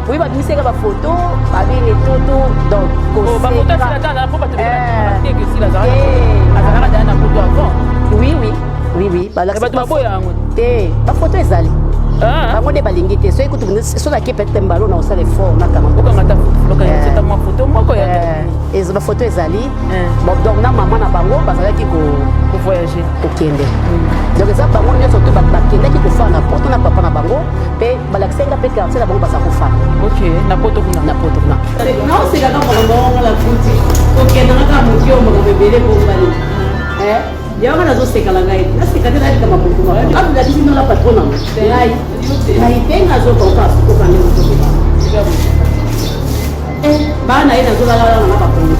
oui, bah, c'est la photo, bah, les photos, donc, oui, oui, oui, oui, bah, la photo est allée. Bango de balingi te so ekutu so la kepe tembalo na osale fort na kama ko ngata c'est ma photo moko ya et la photo ezali bon donc na maman na bango bazalaki ko voyager okende donc ça bango nyoso to bakende ki ko fana poto na papa na bango pe balaksenga pe quartier na bango basa ko fana OK na poto kuna non c'est là quand on la futi okende na ka mutio mo bebele ko bali ya wana zo sekala ngai na sekala ngai kama mtu mara kama ngati sino la patrona ngai penga zo toka ko kana mtu bana ina zo la na patrona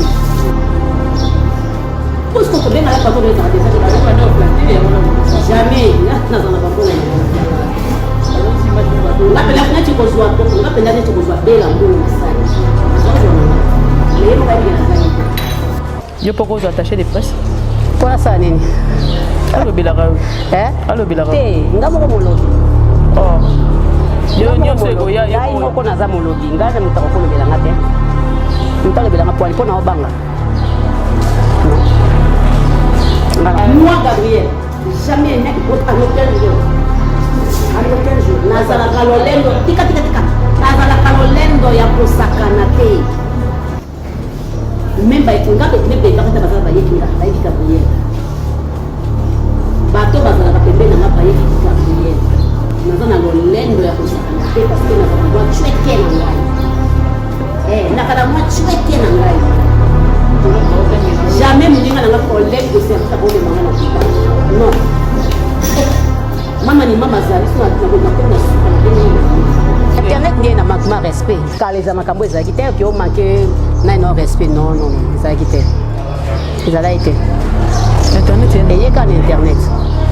parce que ko benga la patrona za desa ko na no plantile ya mwana jamais na za na patrona na pela kuna chiko zwa to na pela ni chiko zwa bela mbulu sana leo ngai na zai yo poko zo attacher les presses pour ça nini allo bilaka allo bilaka te ngamo ko molobi yo nyo sego ya ngai moko naza molobi ngai na mutako ko lobela ngate mutako lobela ngapwali pona obanga ngala moi Gabriel jamais n'a que à l'hôtel jour nazala kalolendo tika nazala kalolendo ya posakana te même ba itunga pe clip de bakata bazala ba yekinga ba yekika Gabriel bato bazala ka pembe na ba yekika Gabriel nazana lolendo ya posakana te parce que nazala moi chweke na ngai nakala moi chweke na ngai jamais muninga na collègue de service pour le mangana non mama ni mama zali so na ko na internet ngai na makma respect car les amakambo ezaki te ki o manquer na non respect non ezaki te ezala été internet et quand internet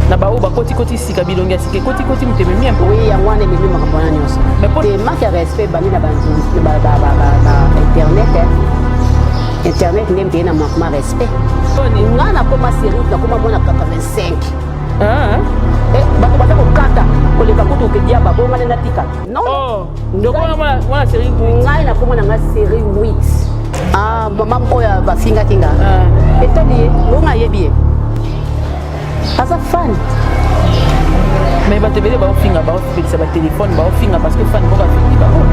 na ba o ba koti sika bilonga sika koti muteme mi ampo oui ya mwana mimi makapona nyonso te manque respect bani na ba internet internet ndembe na makma respect ngana koma série na koma mona 85 bato baza kokata koleka kutu okedia babonga na tika non ndoko wana série ngai na komona nga série 8 mama oyo bafingaki nga etali longa yebi aza fan mais bato ebele baofinga baofingisa batelefone baofinga parce que fan moko afingi bango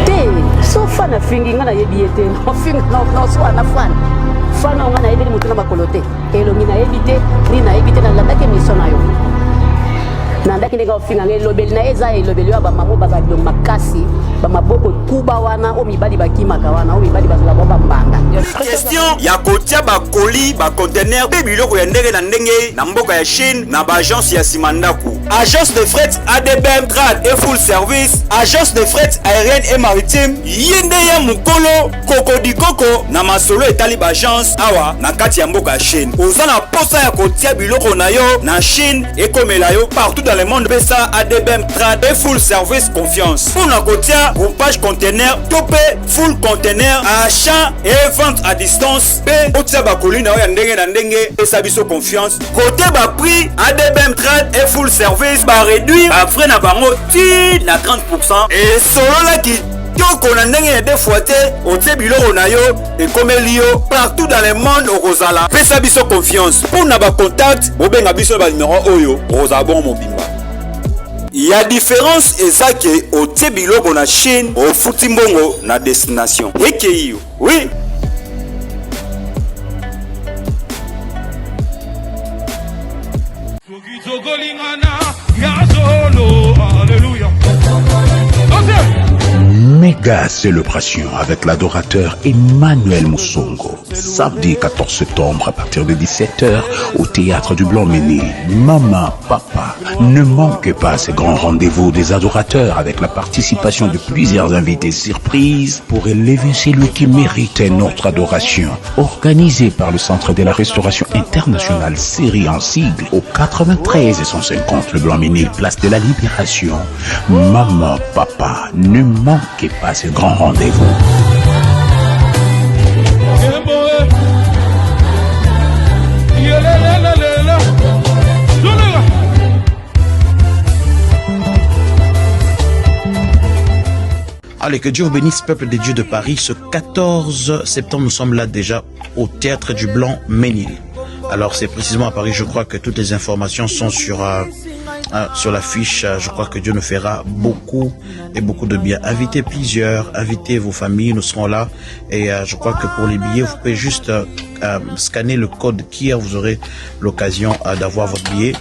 te so fan afingi nga na yebi ye te ofinga nosoa na fan fana nga nayebi motu na makolo te elongi nayebi te ni nayebi te nalandaki émission na yo nandaki ndenge ofinga nga elobeli na ye eza elobeli oyo bamamo bazala bilongo makasi bamaboko kuba wana o mibali bakimaka wana o mibali bazala bo bambanga question ya kotia bakoli bacontener mpe biloko ya ndenge na ndenge na mboka ya Chine na baagence ya nsima ndako agence de fret ADBM Trad et full service agence de fret aérienne et maritime ye nde ya mokolo kokodikoko na masolo etali baagence awa na kati ya mboka ya Chine oza na posa ya kotia biloko na yo na Chine ekomela yo partout dans le monde pesa ADBM Trad et full service confiance pour na kotia groupage conteneur topé full conteneur achat et vente à distance pe otia bakoli na yo ya ndenge na ndenge pesa biso confiance côté ba prix ADBM Trad et full service ba réduire ba frais na bango ti na 30% et solo la qui toko na ndenge ya fois te otie biloko na yo ekomeli yo partout dans le monde okozala pesa biso confiance pour na ba contact bobenga biso ba numéro oyo okozala bon mobimba. Il y a différence ezake otie biloko na Chine ofuti mbongo na destination ekei oui. Méga célébration avec l'adorateur Emmanuel Moussongo. Samedi 14 septembre à partir de 17h au théâtre du Blanc-Ménil. Maman, papa, ne manquez pas ces grands rendez-vous des adorateurs avec la participation de plusieurs invités surprises pour élever celui qui méritait notre adoration. Organisé par le Centre de la Restauration Internationale série en sigle au 93 et 150 le Blanc-Ménil, place de la Libération. Maman, papa, ne manquez pas ce grand rendez-vous. Allez, que Dieu vous bénisse, peuple des dieux de Paris. Ce 14 septembre, nous sommes là déjà au Théâtre du Blanc-Ménil. Alors, c'est précisément à Paris, je crois que toutes les informations sont sur l'affiche. Je crois que Dieu nous fera beaucoup et beaucoup de bien. Invitez plusieurs, invitez vos familles, nous serons là. Et je crois que pour les billets, vous pouvez juste scanner le code KIA, vous aurez l'occasion d'avoir votre billet.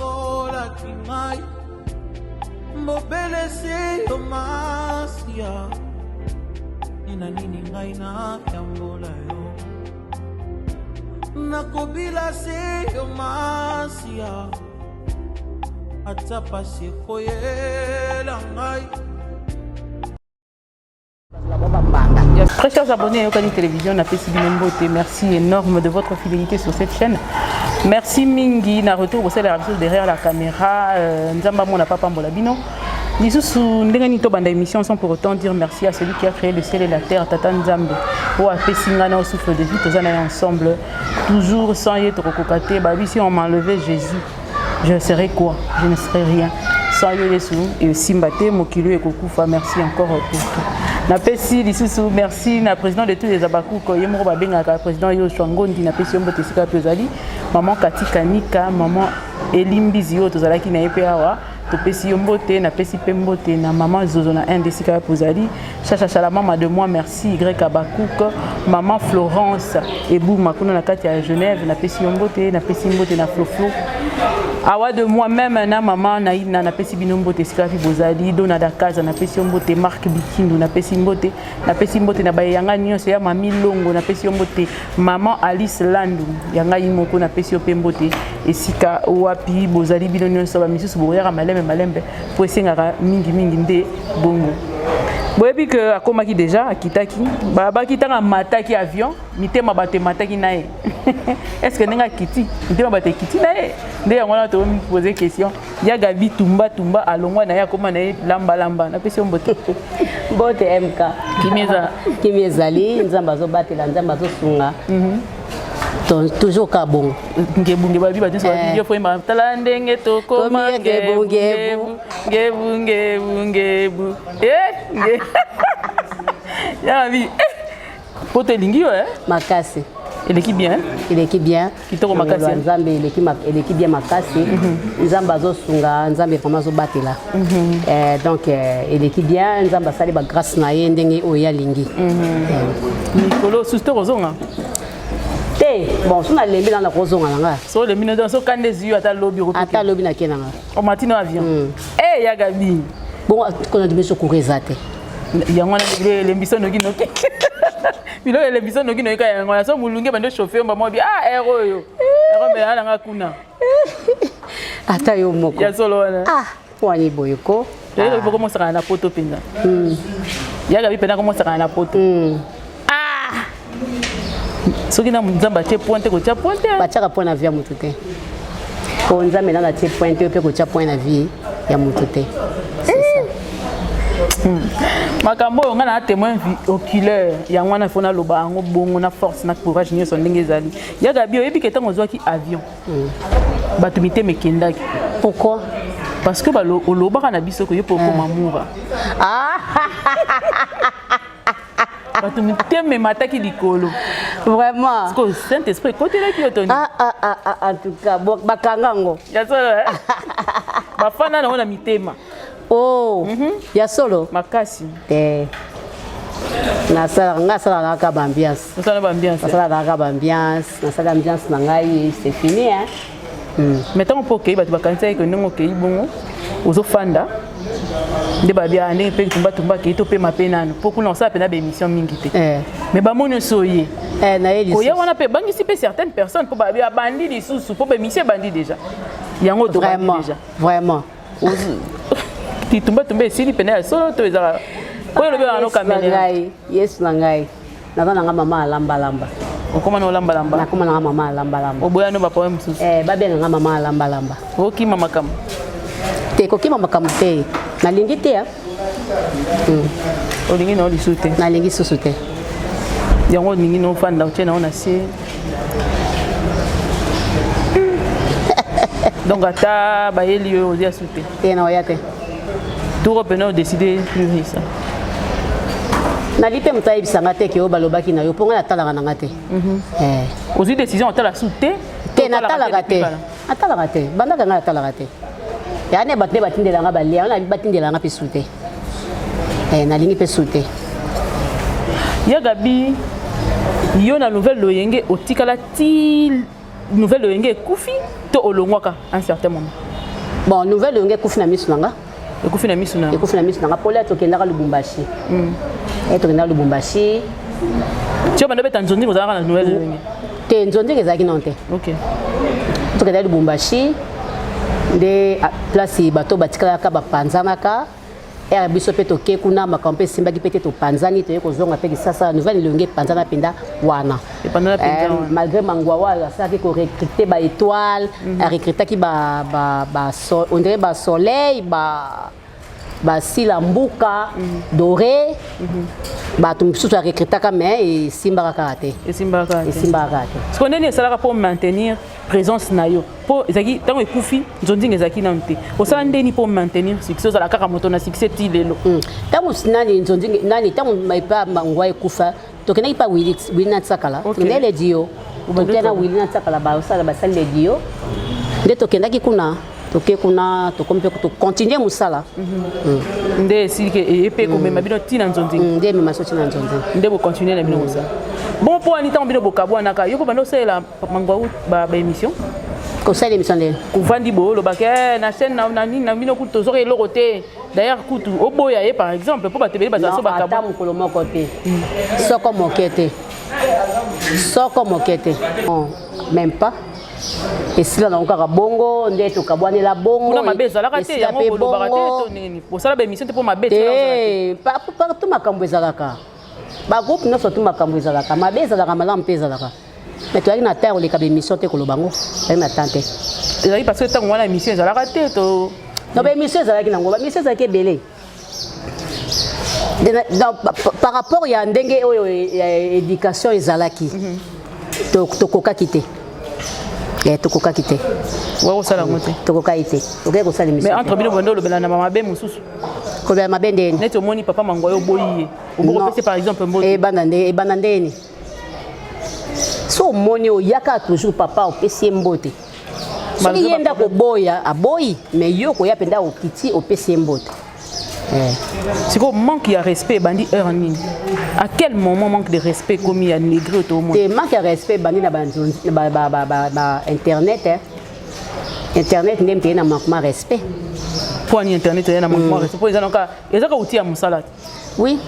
Nakobila se yo masia atapa se koyela ngai. Très chers abonnés à Yokani Télévision, merci énorme de votre fidélité sur cette chaîne. Merci Mingi, na retour au derrière la caméra. Nzamba mon papa Mbolabino. Nous avons émission sans pour autant dire merci à celui qui a créé le ciel et la terre, Tata Nzambe. Pour Apessingana au souffle de vie, tous ensemble, toujours sans y être recocate. Si on m'a enlevé Jésus, je serais quoi? Je ne serais rien. Sans y aller sous et Simbate, Mokilo et Kokoufa, merci encore pour tout. Napesi Lissousou, merci na président de tous les Abakou, Koyemro Babenga, président Yoshua Ngondi, Napesi Ombo Tessika Pezali, maman Kati Kanika, maman Elimbizio, tous alaki na EPAwa. Topesi Yombote, na pesi Pembote, na maman Zozo na Indesika Pozali, Chacha Chalama de moi, merci Y Abakouk, maman Florence, Ebou Makuno na Kati à Genève, na pesi Yombote, na pesi Mbote na Floflo. Awa de moi-même, na maman Naïna, na pesi Binombote, Sikafi Bozali, Dona Dakaza, na pesi Yombote, Marc Bikindu, na pesi Mbote, na Bayanga Nyon, c'est Mami Longo, na pesi Yombote, maman Alice Landou, Yanga Imoko, na pesi Pembote, et Sika Wapi, Bozali, Binonyon, Saba, Missus Boyara, Malembe, pour essayer mingi nde bongo. Boyebi que akomaki déjà akitaki, baba kitanga mataki avion, mitema bate mataki nae. Est-ce que nenga kiti, mitema bate kiti nae? Nde yango na to me poser question. Ya Gabi tumba alongwa na ya koma nae lamba na pesi mbote. Mbote MK. Kimezali nzamba zo batela nzamba zo sunga. Toujours kabon. Ngebunge babi batu so video fo ma tala ndenge to koma ngebu. Ya vi. Poto lingi Makasi. Il est bien. Il est bien. Kitoko makasi. Nzambe il est bien makasi. Nzamba zo sunga, nzambe vraiment zo batela. Donc il est bien, nzamba sali ba grâce na ye ndenge oya lingi. Nikolo suste rozonga. Bon, si on a les dans la roson, so les minutes so quand des yeux à lobby à lobby na kenanga. Au matin avion. Ya Gabi. Bon, qu'on a dû se courir zate. Ya ngwana les missions no kinoke. Bilo les missions no kinoke ya ngwana so mulunge bande chauffeur mba mobi ero yo. Ero me ala ngakuna. Ata yo moko. Ya solo wana. Wani boyoko. Ya ko commencer na poto pinga. Ya Gabi pena commencer na poto. Ce qui n'a pas été pointé, c'est pointé. Pas point à vie à Moutouté. Quand on a maintenant la pointé, on peut point à vie à Moutouté. C'est ça. Makambo, on a un témoin oculaire. Il y a un fona loba, un bon, on a force, on a courage, on a son lingezali. Il y a Gabi, et puis quelqu'un on voit qui avion. Batumité me kendaki. Pourquoi? Parce que au loba on a biso que yo pour mamoura. Tu me mataki likolo. Vraiment. Parce que Saint-Esprit côté là qui otoni. En tout cas, bakangango. Ya solo bafana na ona mitema. Oh. Ya solo. Makasi. Nasala ka ambiance. Nasala ambiance. Nasala ka ambiance. Nasala ambiance na ngai, c'est fini hein. Maintenant pour que batu bakanisa que ndongo ke ibongo. Ozo fanda. De babia ne pe tumba ke to pe mapena no pour qu'on ça pena be émission mingi te mais ba monyo soye na eli ko ya wana pe bangi si pe certaines personnes pour babia bandi di sous pour be émission bandi déjà yango to vraiment ti tumba si pena solo to ezara ko lo be na kamera yes na ngai na nga mama lamba okoma no lamba na koma na mama lamba oboya no ba poem sous ba bien nga mama lamba oki mama kam te kokima makambo te nalingi te olingi na olisu te nalingi susu te yango olingi na ofanda otie na ona se donc ata bayeli oyo ozia su te te na oya te turo pena odeside plus ça nali mpe moto ayebisanga te ke oyo balobaki na yo mpo ngai natalaka nanga te ozwi décision otala su te te natalaka te natalaka te bandaka ngai natalaka te yaa ne bato nde batindelanga balia wana batindelanga mpe su te nalingi mpe su te ya Gabi yo na nouvelle loyenge otikala ti nouvelle loyenge ekufi to olongwaka un certain moment bon nouvelle loyenge ekufi na miso nanga ekufi na miso nanga pole tokendaka Lubumbashi tokendaka Lubumbashi tio bando beta nzondi kozalaka na nouvelle loyenge te nzondi ezalaki non te tokendaka Lubumbashi nde place bato batikalaka bapanzanaka ere biso mpe toke kuna makambo mpe esimbaki mpe te topanzani toye kozonga mpe kisasa nouvelle elongi epanzana mpenza wana malgré mangwawa asalaki korecrute baétoile arecrutaki ondire basoleil basila mbuka doré bato mosusu arecrutaka mais esimbaka kaka te siko ndeni esalaka mpo maintenir présence na yo mpo ezalaki ntango ekufi nzondinga ezalaki nanu te osala ndeni mpo maintenir succès ozala kaka moto na succès ti lelo ntango nani nzondinga nani ntango epa mangwa ekufa tokendaki mpa wili na tsakala tokende ledio tokenda wili na tsakala basala basali ledio nde tokendaki kuna toke kuna tokomi mpe tocontinue mosala nde esili epe komema bino ntina nzondinga nde emema so ntina nzondinga nde bocontinue na bino mosala bon mpo wani ntango bino bokabwanaka yo mpo banda osalela mangwa baémission kosala émission ndeni kovandi boye olobaka na chaîne na nini na bino kutu tozoka eloko te d'ailleurs kutu oboya ye par exemple mpo bato ebele bazala so ata mokolo moko te soko moke te même pas esila nango kaka bongo nde tokabwanela bongo kuna mabe ezalaka te yango kolobaka te to nini osala baémission te mpo mabe te partout makambo ezalaka bagroupe nyonso tu makambo ezalaka mabe ezalaka malamu mpe ezalaka mais toyaki na temps oleka baémission te koloba ngo toyaki na temps te ezalaki parce que ntango wana émission ezalaka te to non baémission ezalaki nango baémission ezalaki ebele par rapport ya ndenge oyo éducation ezalaki tokokaki te tokokaki te wakosala yango te tokokaki te tokei kosala émission mais entre bino bando olobela na mabe mosusu kolobela mabe ndeni neti omoni papa mangwa yo oboyi ye obokopesi par exemple mbote ebanda ndeni so omoni oyaka toujours papa opesi ye mbote soki ye ndako oboya aboyi mais yo koya mpenza okiti opesi ye mbote sikoyo manque ya respect ebandi heure nini à quel moment manque de respect komi ya négri to omoni te manque ya respect ebandi na internet internet nde mpeye na manquement respect mpo ani internet eye na manquement respect mpo ezaka outil ya mosala te oui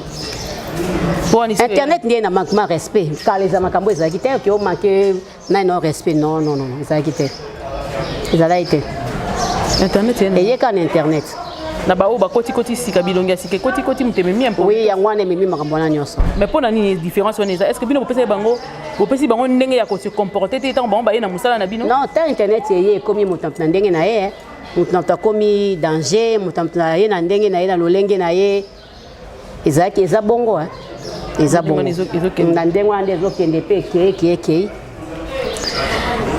internet nde na manquement respect kala eza makambo ezalaki te oke omanke nano respect non ezalaki te ezalaki te internet eyeka na internet na bao bakotikoti sika bilongi ya sika kotikoti mutememi mpo oui yango wana ememi makambo wana nyonso mais mpo na nini différence wana eza est ce que bino bopesi bango ndenge ya kose comporter te ntango bango baye na mosala na bino non ta internet eye ekomi moto na ndenge na ye moto na akomi danger moto na ye na ndenge na ye na lolenge na ye ezalaki eza bongo eza bongo na ndenge wana nde ezokende mpe ekei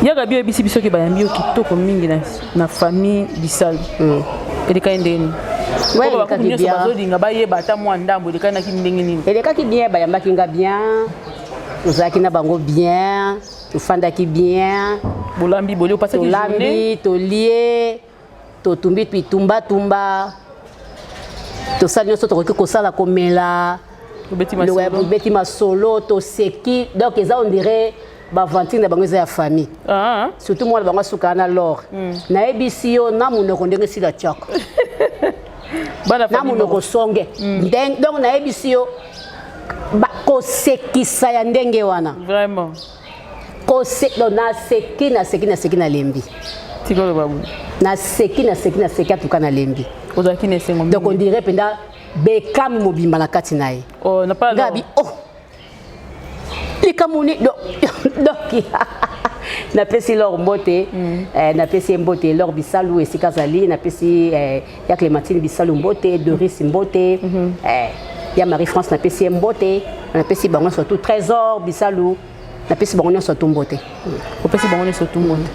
yaka bio ebisi biso ke bayambi yo kitoko mingi na famille Bisalu elekaki ndeni bakutu nyonso bazolinga bayeba ata mwa ndambo elekaki naki ndenge nini elekaki bien bayambaki nga bien tozalaki na bango bien tofandaki bien bolambi bolie opasaki tolambi tolie totumbi tumba tosala nyonso tokoki kosala komela tobeti masolo toseki donc eza on dirait baventure na bango eza ya famille surtout mwana bango asukaka na lor nayebisi yo na monoko ndenge esila tiaka na monoko songe donc nayebisi yo kosekisa ya ndenge wana vraiment naseki nalembi naseki atuka nalembi donc on dirait mpenza bekami mobimba na kati na ye gabi likamuni donc napesi lor mbote napesi mbote lor Bisalu esika zali napesi ya Clémentine Bisalu mbote Doris mbote ya Marie France napesi mbote napesi bango surtout Trésor Bisalu napesi bango surtout mbote opesi bango surtout mbote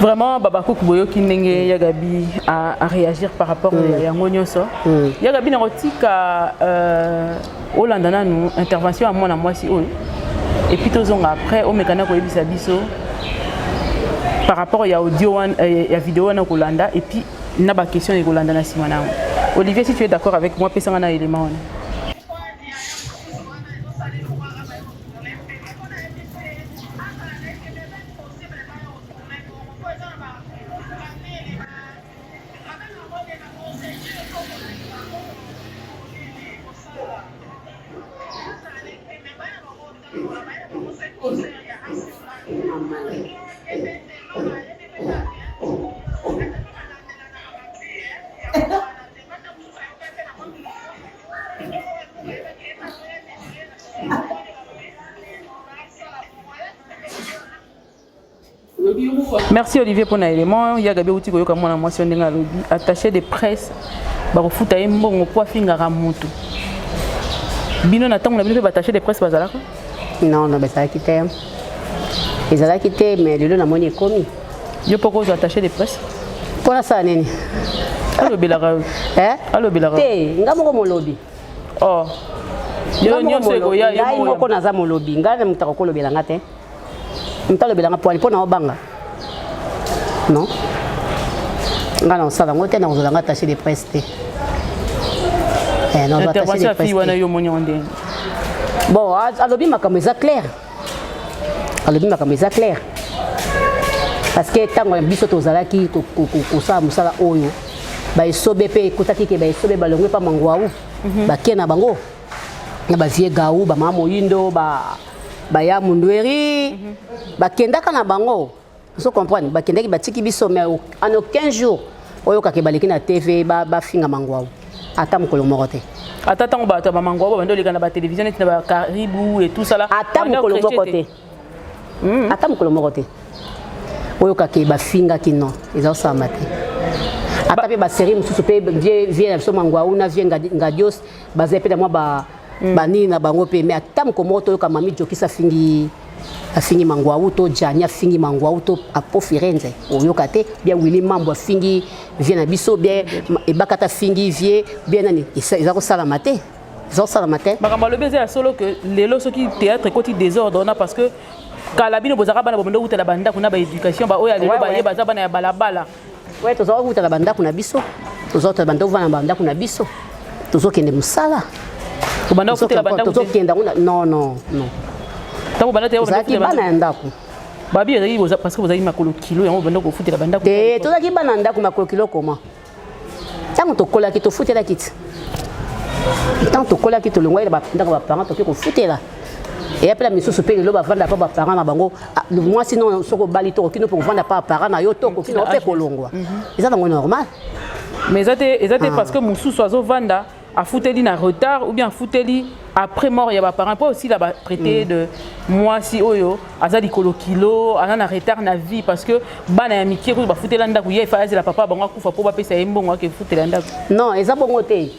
vraiment babakuku boyoki ndenge ya Gabi à réagir par rapport à yango nyonso ya Gabi na kotika Olandana nous intervention à moi si et puis tous on après au mécanique ko yebisa biso par rapport à audio et à vidéo na Kolanda et puis na ba question et Kolanda na simana. Olivier, si tu es d'accord avec moi, pesa na élément. Merci Olivier pour l'élément. Il y a Gabi Outi Koyoka mwana mwasi ndenge lobi attaché de presse ba kofuta mbongo po afingaka mutu. Bino na tango na bino pe attaché de presse bazalaka? Non, non, ça a quitté. Ils ont quitté mais le na moni komi. Yo poko zo attaché de presse? Pour la ça nini? Allo belaka. Allo belaka. Te, ngamo ko lobi. Oh. Yo nyonso ko ya yo moko na za molobi, ngana mutako ko lobelanga te. Mutalo belanga poali pona obanga. Non. Ngana osala ngote na ozolanga attaché de presse te. Non, intervention fi wana yo moni onde. Bon, alobi makambo eza clair. Alobi makambo eza clair. Parce que tango biso tozalaki kosala musala oyo ba esobe pe kotaki ke ba esobe balongwe pa mangwaou ba kena bango na ba vie gaou ba mama moyindo ba ya mundweri ba kendaka na bango so comprendre ba kendaki batiki biso mais en aucun jour oyo ka ke baleki na TV ba finga mangwaou ata mukolo moko te ata tango ba to ba mangwaou ba ndoleka na ba télévision et na ba Caribou et tout ça là ata mukolo moko te ata mukolo moko te oyo kake ba finga kino eza osama te ata pe ba série mususu pe vie na so mangwaou na vie ngadios baze pe na mwa ba nini na bango pe mais ata mukolo to yoka mami jokisa fingi afingi mangwaou to jania fingi mangwaou to apo firenze oyo kate bien Willy Mambo fingi vie na biso bien e bakata fingi vie bien nani eza osala te eza osala te bakamba lobi eza solo que lelo soki théâtre koti désordre na parce que kalabino bozaka bana bomondo utela banda kuna ba éducation ba oya lelo ba yeba za bana ya balabala ouais tozo utela banda kuna biso tozo utela banda uvana banda kuna biso tozo kende musala banda utela banda tozo kenda non non non tango banda te zaki bana ndako babi ezali boza parce que bozali makolo kilo yango banda ko futela banda te tozaki bana ndako makolo kilo koma tango tokola ki to futela kiti tango tokola ki to longwa ba ndako ba parents to ko futela. Et après la mission se paye le bas vendre pas parents na bango moi sinon soko bali to kino pour vendre pas parents na yo to ko kino pe kolongwa ça c'est normal mais ezate parce que musu sozo vanda a fouteli na retard ou bien fouteli après mort ya ba parents pas aussi la traité de moi si oyo azali kolo kilo ana retard na vie parce que bana ya mikiro ba foutela ndako ye fa la papa bango akufa po ba pesa mbongo ke foutela ndako non eza bongo te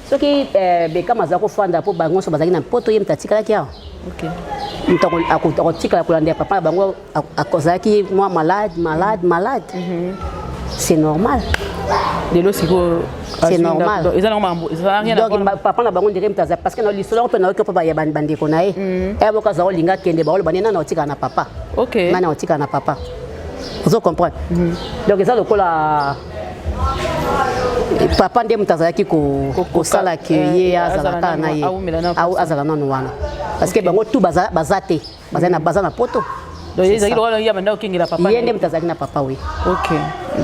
soki beka mazako fanda po bango so bazaki na poto ye mtatika la kia. OK. Akotika kolanda papa bango akozaki moi malade. C'est normal. C'est normal. Ils ont rien à voir. Donc papa na bango dirait mtaza parce que na lisolo pe na ko papa ya bande ko na e. E boka za olinga kende ba olo banena na otika na papa. OK. Mana otika na papa. Vous comprenez? Donc ça lokola papa ndem mtazalaki ko sala ke ye azalaka na ye au azala nanu wana parce que bango tout bazate bazana bazana poto donc ils ont le ya banda okingela papa ye ndem mtazalaki na papa oui. OK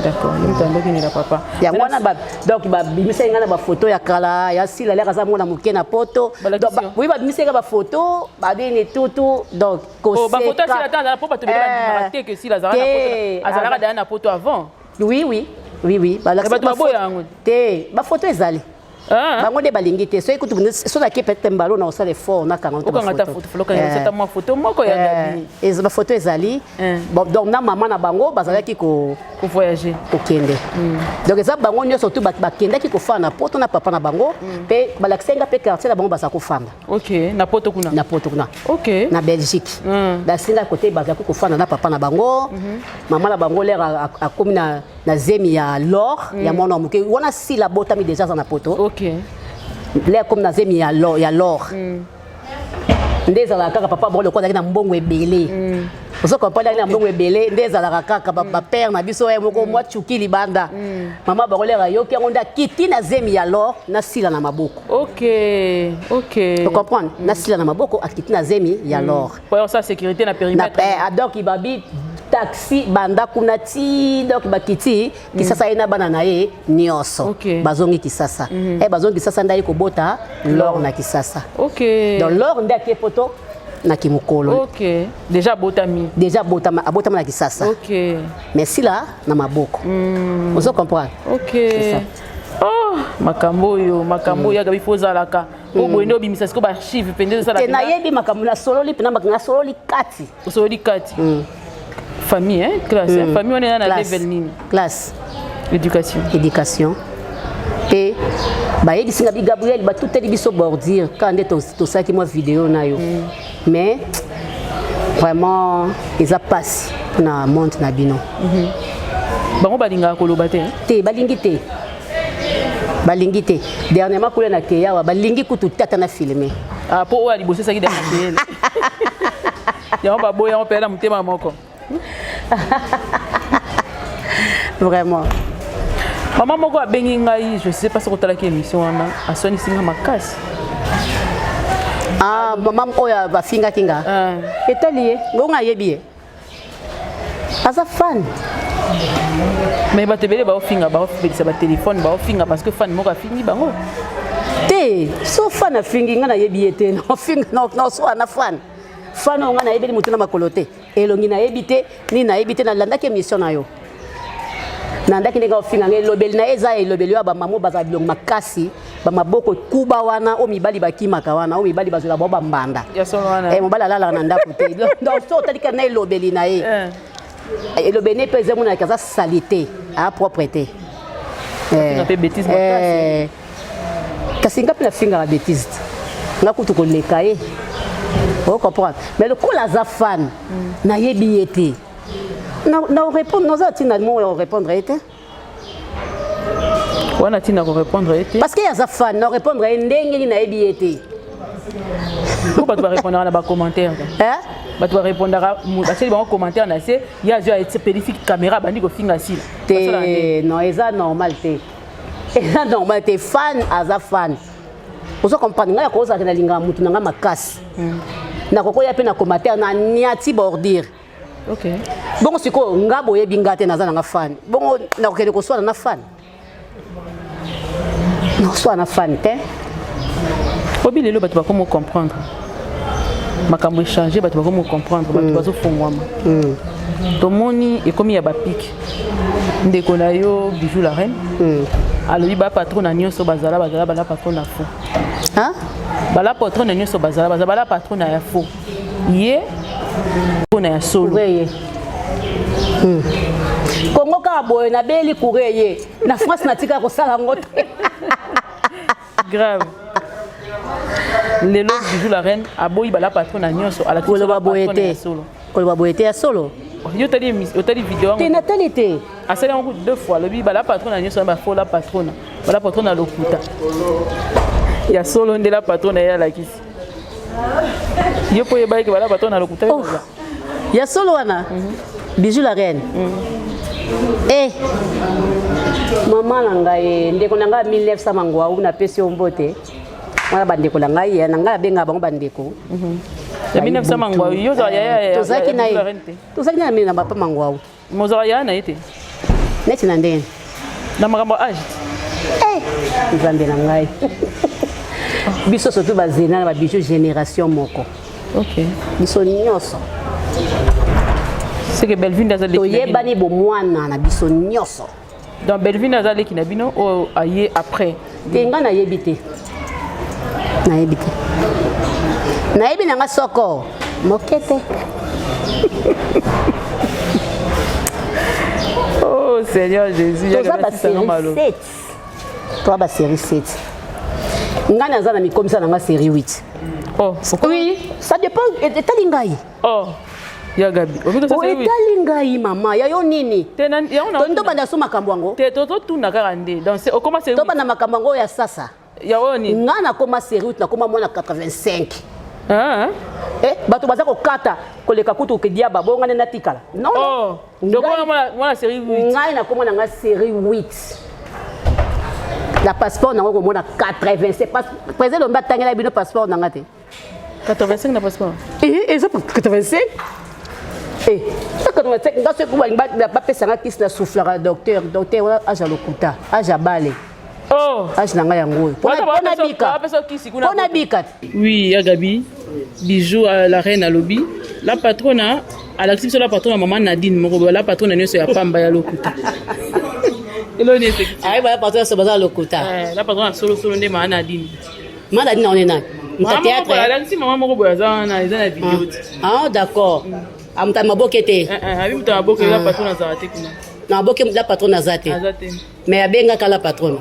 d'accord ndem okingela papa ya wana donc ba bimisa ngana ba photo ya kala ya sila la kaza mona muke na poto donc oui ba bimisa ba photo ba bini tout donc ko ba photo sila tanda po ba te ba te que sila zara na poto azalaka na poto avant oui ba ba photo ezali bango de balingi te so ekutu so la kepe tembalo na osale fort na kanga photo moko ya gabi ba photo ezali donc na mama na bango bazalaki ko voyager kokende donc eza bango nyo surtout bakendaki ko fana na poto na papa na bango pe balaksenga pe quartier na bango basa ko fana OK na poto kuna OK na Belgique basinga côté bazaki ko fana na papa na bango mama na bango l'air a komi na zemi ya l'or ya mona muke wana si la botami déjà na poto OK l'air comme na zemi ya l'or ndeza la kaka papa bon le ko na mbongo ebele ozo comprendre na mbongo ebele ndeza la kaka ba père na biso moko mwa chuki libanda mama ba kolera yo ki ngonda kiti na zemi ya l'or na sila na maboko. OK. Tu comprends? Na sila na maboko akiti na zemi ya l'or pour sa sécurité na périmètre na donc ibabi taxi banda kuna ti donc bakiti kisasa ina bana na ye nyoso bazongi kisasa bazongi kisasa ndai ko bota l'or na kisasa. OK. Donc l'or ndaki poto na kimukolo. OK. Déjà botami abotama na kisasa. OK. Merci là na maboko. On se comprend. OK. Oh, makambo ya gabi fozalaka. Ko boendo bimisa siko ba archive pende ça la. Na yebi makambo na sololi pena makanga sololi kati. Sololi kati. Famille, hein, classe. Famille, on est dans la level nini? Classe. Éducation. Et bah il dit Gabriel bah tout est biso bordir quand on est tout ça qui moi vidéo na yo. Mais vraiment ils a passé na monte na bino. Bango balinga koloba te. Te balingi te. Dernièrement kule na keya wa balingi kutu tata na filmer. Ah po wa liboso ça qui dans la télé. Ya on ba boya on pela mutema moko. Vraiment. Maman moko a bengi ngai, je sais pas si tu as émission wana, a soni singa makasi. Ah, maman oya ba finga kinga. Etalié, ngonga yebi. Asa fan. Mais ba tebele ba finga ba ofisa ba téléphone ba finga parce que fan moko a fini bango. Te, so fan a fingi ngana yebi ete no finga no so na fan. Fan nga na yebi mutu na makolote. Elongi na yebite ni na yebite na landa ke mission na yo. Nanda ki ndeka finga ngelobeli na eza elobeli wa ba mamo baza bilong makasi ba maboko kuba wana o mibali bakimaka wana o mibali bazula ba mbanda. Ya solo wana. Mobala lala na ndaku te. Donc so talika na elobeli na ye. Elobeli peze mona kaza salité, a propreté. Na pe bêtise makasi. Kasi ngapi na finga la bêtise. Ngakutu ko lekaye. Vous comprenez? Mais le coup la fan na yebi été. Non répondre nos atinalement on répondre été. On a tina ko répondre été. Parce que ya fan non répondre ndenge na yebi été. Vous pas doit répondre à ba commentaire. Hein? Ba doit répondre à ba commentaire na c'est ya jo été périfique caméra bandi ko finga sila. Non eza normal té. Eza normal té fan aza fan. Vous comprenez nga ko za na linga mutu nga makasi. Na koko ya pe na commentaire na niati bordir. OK. Bon siko ngabo yebi ngate na za na fan. Bon na ko ko so na fan. Non so na fan té. Obi lelo bato ba comment comprendre. Makambo échanger bato ba comment comprendre bato ba zo fongwama. Tomoni et comme ya ba pic. Ndeko na yo bijou la reine. Alors ba patron na nyoso bazala bala patron na fo. Hein? Bala patron na nyoso bazala bala patron na ya fo. Ye on a solo. Kongo ka boy na beli courrier na France na tika ko sala ngoto. Grave. Lelo bijou la reine aboyi bala patron na nyoso ala ko ba boyete solo. Ko ba boyete ya solo. Yo tali vidéo. Te natalité. A sala ngo 2 fois le bi bala patron na nyoso ba fo la patrona. Bala patrona lokuta. Ya solo ndela la patrona ya la kisi. Yo poye baye ke bala patrona lokuta. Ya solo wana. Bijou la reine. Eh. Maman na ngai ndeko na ngai 1900 mangwa una pesi ombote. Mwana bandeko na ngai na ngai benga bango bandeko. Ya 1900 mangwa yo za ya. Tozaki na ye. Tozaki na mina papa mangwa. Moza ya na ite. Neti na ndeni. Na makambo age. Eh. Nzambe na ngai. Biso surtout bazena ba bijou génération moko. OK. Biso nyoso. C'est que Belvin Dazale qui yebani bo mwana na biso nyoso. Donc Belvin Dazale qui na bino o aye après. Tenga na yebite. Na yebite. Na yebi na soko mokete. Oh Seigneur Jésus, ya ga ça normal. Toi ba série 7. Ngana za na mikomisa na série 8. Oh, oui, ça dépend etalingai. Oh. Ya Gabi. O etalingai mama, ya yo nini? Tondo banda so makambo ngo. Te toto tuna karande. Donc c'est comment c'est. To banda makambo ngo ya sasa. Yaoni. Nga na koma série na koma mwana 85. Hein? Bato baza kokata koleka kutu kediaba bonga na tikala. Non. Oh. Donc moi la série 8. Ngai na koma na série 8. La passeport na ko mona 85 président lomba tangela bino passeport na ngate. 85 na passeport. Et ça 85. 85 nga se ko ba pesa nga kisi na soufflera docteur aja lokuta aja bale. Oh. Aja nanga yango. Pona bika. Pona bika. Oui, ya Gabi. Bijou à la reine à lobby. La patronne à l'actif sur la patronne maman Nadine moko la patronne ne se ya pamba ya lokuta. Elone c'est. Ay ba patronne se baza lokuta. La patronne solo ne maman Nadine. Maman Nadine on est là. Mon théâtre. À l'actif maman moko boza na vidéo. Ah d'accord. Amta mabokete. Abi mta maboke la patronne za te kuna. Na boke la patronne azate. Mais abenga kala patronne.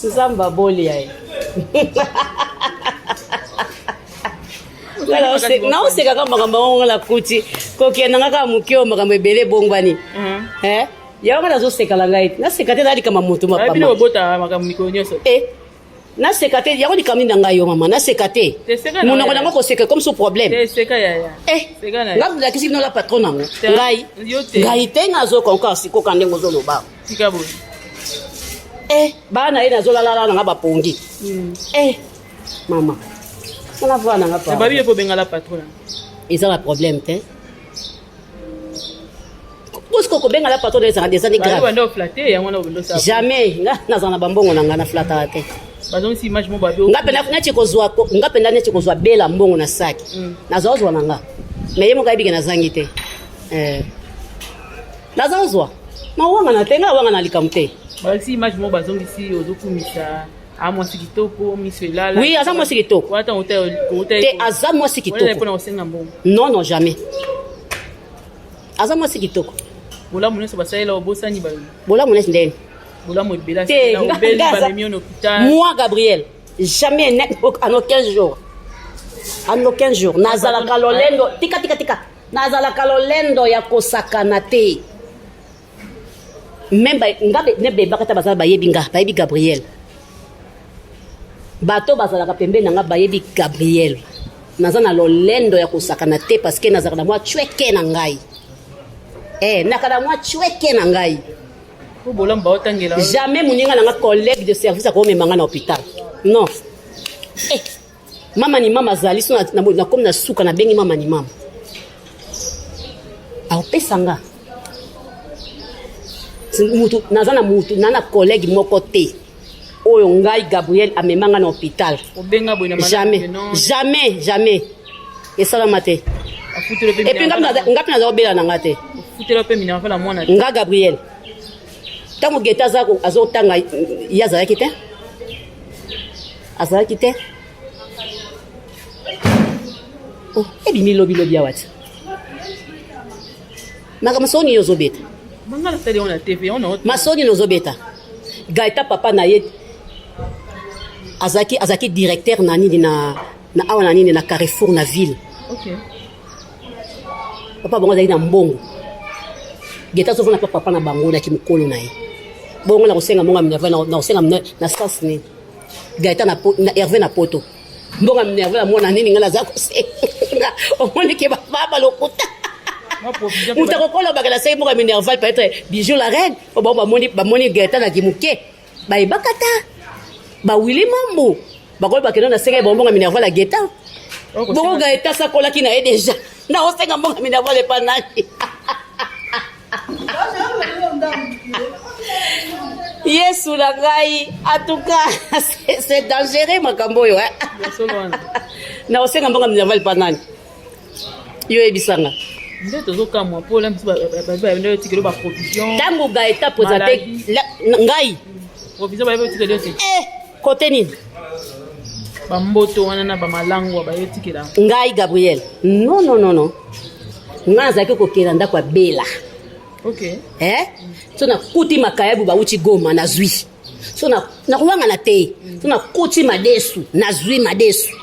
Nzamba boli ay. Na oseka ka makambo ngo la kuti kokenda nga ka mukio makambo ebele bongwani yango nazoseka la ngai naseka te nali kama moto mapama bino bota makambo mikolo nyonso naseka te yango likambi na ngai yo mama naseka te monoko nango koseka comme ce problème nga mulakisi bino la patron nango ngai te nazokonka sikoka ndenge ozoloba bana ye nazolalala nanga bapongi mama on a voir nanga pa babi po benga la patron ils ont un problème te parce que ko benga la patron des années grave ba ndo flatter yango na obindo sa jamais nga nazana bambongo nanga na flatter te bazon si image mo babi ngapenda nati kozwa ngapenda nati kozwa bela mbongo na saki nazozwa nanga mais yemo kaibike nazangi te nazozwa mawanga na tenga wanga na likamte ba si image mo bazon si ozokumisa a moi si kitoko misela oui aza moi si kitoko wata hotel te aza moi si kitoko non non jamais aza moi si kitoko bola muneso basalela obosani ba bola muneso ndeni bola mo bela la obeli ba memi en hôpital moi Gabriel jamais en aucun jour nazala kalolendo tika nazala kalolendo ya kosakana te même ngabe ne beba kata bazala bayebi Gabriel bato bazalaka pembe nanga bayebi Gabriel naza na lolendo ya kosakana te parce que nazaka na mwa chweke na ngai nakana mwa chweke na ngai jamais muninga nanga collègue de service akomemanga na hôpital non mama ni mama azali so na komi na suka na bengi mama ni mama aopesanga mutu naza na mutu na collègue moko te oyo ngai Gabriel amemanga na hôpital jamais esalama te et puis ngapi naza obela na nga te nga Gabriel ntango geta azotanga ye azalaki te ebimi lobilobi awa te makambo soni yo ozobeta masoni nozobeta gaeta papa na ye azaki directeur na nini na awa na nini na Carrefour na ville papa bongo azaki na mbongo geta azofuna pa papa na bango na kimokolo na ye bongo na kosenga mbongo minerve na kosenga na sens nini gaeta na Hervé na poto mbongo minerve na mona nini nga naza kosenga omoni ke baba lokuta mutu akokola bakela seki mbongo minerval peut-être Bijou la reine bamoni gaeta na kimuke bayebaka ta bawili mambo bakoli bakenda na seka bongo minerval la geta bongo gaeta sakolaki na ye déjà na osenga mbongo minerval epa nani yesu na ngai en tout cas c'est dangereux makambo oyo na osenga mbongo minerval epa nani yo ebisanga ntango gaeta présente ngai kote nini bamboto wana na bamalangwa bayotikela ngai Gabriel non ngai nazalaki kokela ndako ya bela so nakuti makayabu bauti Goma nazwi so nakuwanga te so nakuti madesu nazwi madesu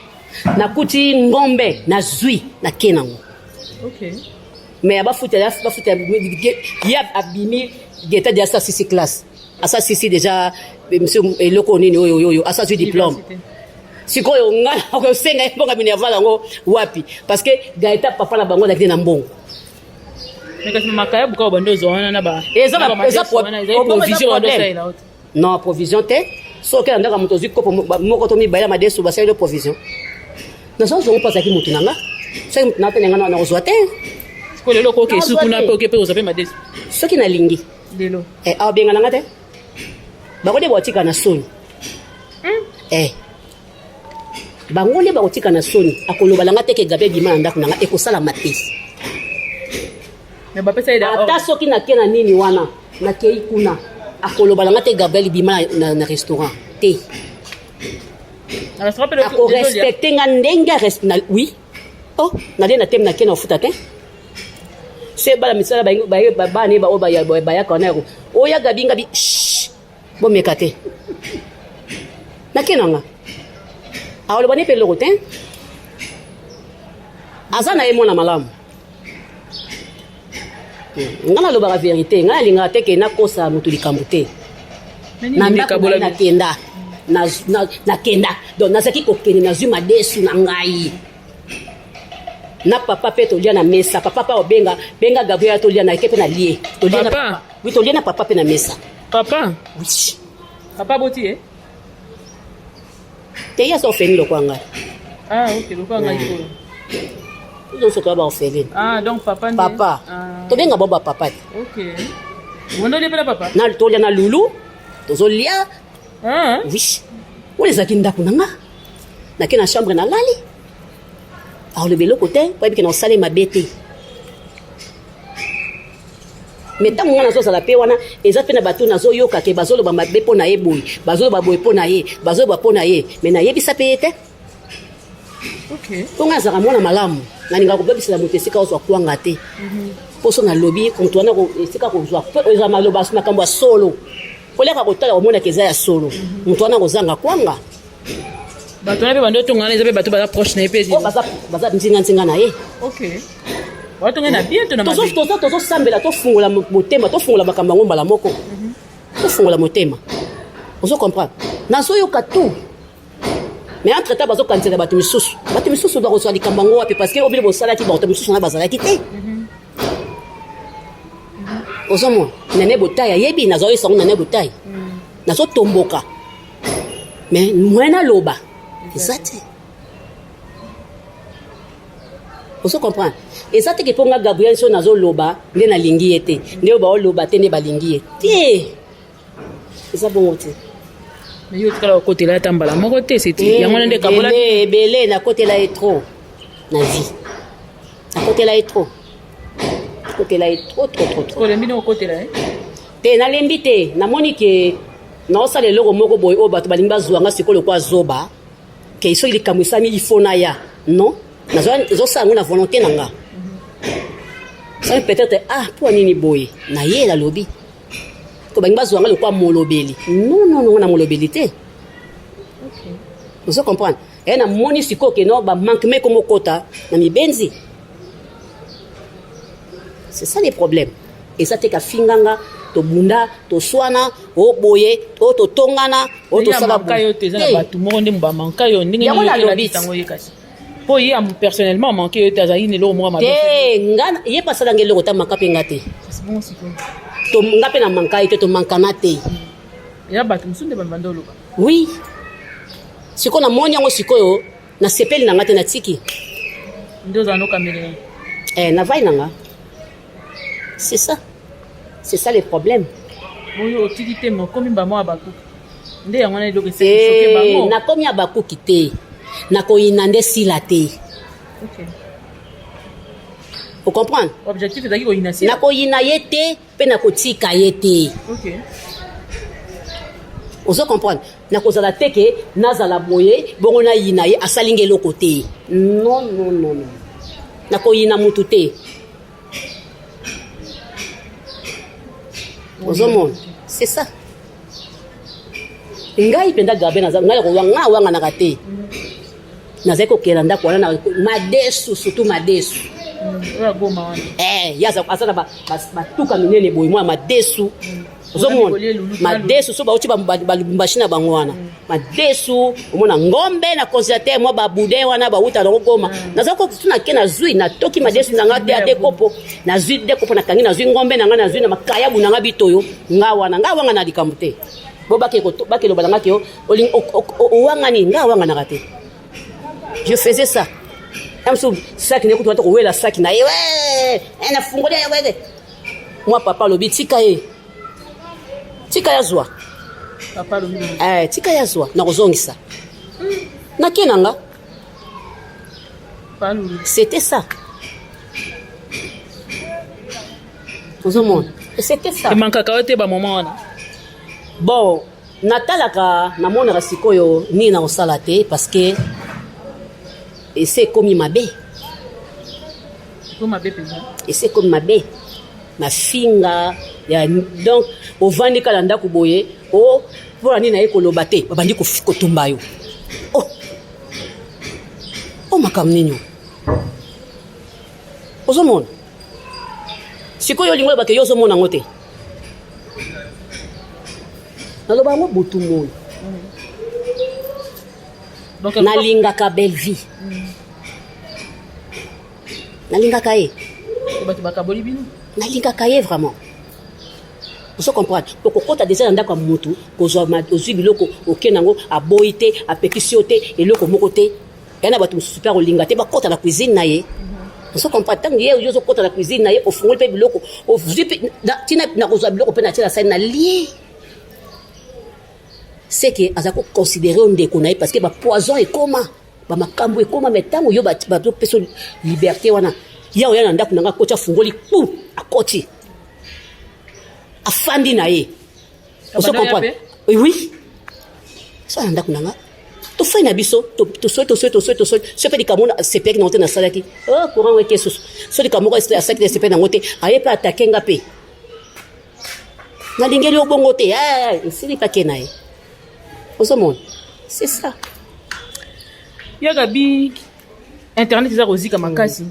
nakuti ngombe nazwi nake nango mais abafutela ya abimi geta déjà 6 classe asa sisi déjà monsieur eloko nini oyo asa su diplôme sikoyo ngana okosenga mbonga minerval yango wapi parce que Gaeta papa na bango na kite na mbongo mais kasi makaya buka bando zona na ba provision non provision te so ke ndaka moto ziko moko to mi bayela madesu basali de provision na so zo pas aki moto nanga so moto na tenga na kozwa te ko lelo ko ke su kuna pe ke ozape madesu so ki na lingi lelo a benga nanga te bako de botika na soni bango nde bakotika na soni akoloba langa te ke Gabriel bima na ndako nanga ekosala matesi mais bapesa ida ata soki na ke na nini wana na kei kuna akoloba langa te Gabriel bima na restaurant te ako respecte nga ndenge oui oh na de na tem na ke na futa te se bala misala ba ne ba o ba ya kana ko o ya Gabinga bi bo mekate na ke nanga awoloba ne pe loko te aza na ye mwana malamu nga nalobaka verité nga nalingaka te ke nakosa motu likambo te na ndako nakenda donc nazalaki kokende nazwi madesu na ngai na papa pe tolia na mesa papa pa obenga Gabriel tolia na ke pe na lie tolia na papa oui tolia na papa pe na mesa papa oui papa boti te ya so feni lo kwanga ok lo kwanga iko donc so ka ba ofeli donc papa to benga boba papa ok wondo le pela papa na tolia na lulu tozolia oui on les akinda kunanga na ke na chambre na lali le belo côté pour que na sale mabete mais tant ngana so sala pe wana eza pe na batu na zo yoka ke bazolo ba mabe pona ye boy bazolo ba boy pona ye bazolo ba pona ye mais na yebisa pe te ok onga zaka mona malamu na ninga ko bebisa moto esika ozo kwanga te poso na lobby contre wana ko esika ko zo ko eza maloba sima kambo solo koleka ko tala omona keza ya solo moto wana ko zanga kwanga bato na pe bando tongana eza pe bato baza proche na ye pe baza nzinga na ye ok bato ngana bien to na mabe tozo sambela to fungola motema to fungola bakamba ngomba la moko to fungola motema ozo comprendre nazo yoka tout mais entre temps bazo kanzela bato misusu ba ko so likamba ngo wapi parce que obile bo sala ki bato misusu na bazala ki te ozo mo nene botaya yebi nazo yo sango nene botaya nazo tomboka mais mwena loba exact ozo comprendre exact ke ponga Gabriel so nazo loba nde na lingi yete nde ba o loba te ne ba lingi yete eza bon te mais yo tikala côté la tambala moko te c'était yango nde kabola belé na côté là est trop na vie na côté là est trop côté là est trop ko lembi no côté là te na lembi te na moni ke na osala eloko moko boy o bato balingi bazwanga sikolo kwa zoba ke iso ili kamwisami ifona ya non nazo sango na volonté nanga ça peut-être pour nini boy na ye la lobby ko bangi bazwanga le kwa molobeli non na molobeli te ok vous comprenez et na moni siko ke no ba manque me comme kota na mibenzi c'est ça les problèmes et ça te ka finganga to bunda to swana o boye to tongana o to sala kayo te za batu mo ndé mba manka yo ndinga ni la bitango yekasi po yi am personnellement manqué yo ta za yine lo mo ma ngana ye pasala ngelo ta manka penga te c'est bon siko to ngape na manka ite to mankana te ya batu musunde bandolo oui siko na monya ngo sikoyo na sepeli na ngate na tiki ndo za no kamera na vai nanga c'est ça le problème boyo tikite mo komi ba mo abaku nde yango na doke se choquer ba mo na komi abaku kite na ko inande sila te ok vous comprenez objectif ezaki ko inasi na ko inayete pe na ko tika yete ok vous comprenez na ko zala teke nazala boye bongo na inaye asalinge loko te non na ko ina mutu te ozomona c'est ça ngai penda gabe na ngai ko wanga na kate nazai ko kela ndako wana na madesu surtout madesu ya goma wana yaza asala ba tuka minene boy moi madesu ozomona madesu so bauti balubumbashi na bango wana madesu omona ngombe na congélateur mwa babude wana bauta na goma naza ko tuna ke na zui na toki madesu na ngate ade kopo na zui de kopo na kangi na zui ngombe na nga na zui na makaya bu na nga bitoyo ngawa na likamute bo bake lo balanga ke o wanga ni ngawa na kate je faisais ça amso sac ne kutu to wela sac na yewe na fungole yewe moi papa lobi tika ya zwa papa lobi tika ya zwa na kozongisa na kenanga c'était ça ozomona c'était ça et manka kaote ba moment wana bon natalaka namonaka sikoyo nini na osala te parce que ese komi mabe ese komi mabe mafinga ya donc ovandi kala ndako boye o mpona nini naye koloba te babandi kotumba yo makambo nini ozomona sikoyo olingo olobake yo ozomona yango te naloba yango butu moi nalingaka belle vie nalingaka ye nalingaka ye vraiment ozo comprendre okokota déjà na ndako ya motu ozwi biloko okende yango aboyi te apekisi yo te eloko moko te ya na bato mosusu mpe akolinga te bakota na cuisine na ye ozo comprendre ntango ye oyo ozokota na cuisine na ye ofungoli mpe biloko ozwi mpe ntina na kozwa biloko mpe na tie na sali na lie c'est que aza ko considérer ndeko na ye parce que ba poison ekoma ba makambo ekoma metango yo ba peso liberté wana ya oya na ndako nanga kocha fungoli pou akoti afandi na ye oso comprendre oui ça na ndako nanga to fai na biso to souhaite ce pe dikamona CPEC na na salaki courant weke so dikamoko est à de CPEC na ngote aye pa attaquer ngape na lingeli obongo te sili pa kenaye ozomona c'est ça yagabi internet eza kozika makasi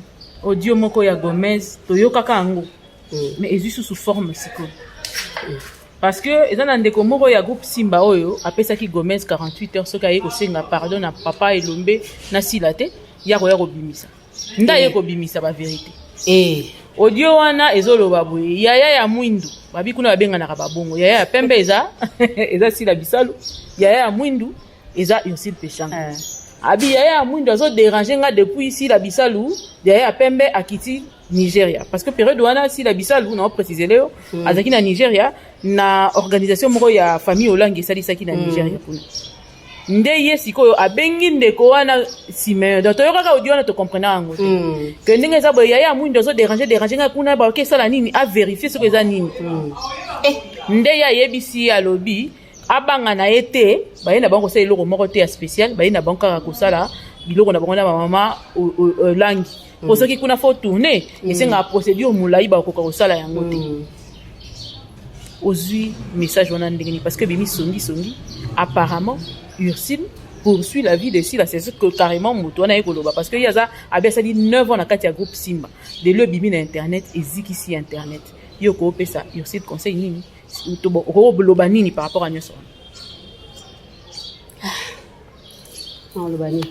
audio moko ya Gomez toyokaka yango mais ezwi sous forme siko parce que eza na ndeko moko ya groupe Simba oyo apesaki Gomez 48 heures soki aye kosenga pardon na papa elombe na sila te ya koya kobimisa nda ye kobimisa ba vérité audio wana ezoloba boye yaya ya mwindu babi kuna babenganaka babongo yaya ya pembe eza sila bisalu yaya ya mwindu eza Ursule Pechanga abi yaya ya mwindu azo déranger nga depuis ici la bisalu yaya ya pembe akiti Nigeria parce que période wana si la bisalu na préciser leo azaki na Nigeria na organisation moko ya famille olangi esalisaki na Nigeria kuna nde ye sikoyo abengi ndeko wana Simeon donc toyokaka audio wana to comprendre yango que ndenge eza boye yaya mwindo azo déranger nga kuna ba okesala nini a vérifier ce que eza nini nde ya yebisi ya lobi abanga na ete bayenda bango sala eloko moko te ya spécial bayenda bango kaka kosala biloko na bango na mama langi pour ceux qui kuna faut tourner esenga procédure mulai ba koka kosala yango te ozui message wana ndenge parce que bimi songi apparemment Ursule poursuit la vie de Sila c'est ce que carrément moto na ekoloba parce que yaza abesali 9 ans na kati ya groupe Simba de le bimi na internet eziki si internet yo ko pesa Ursule conseil nini to loba nini par rapport à nyoso non loba nini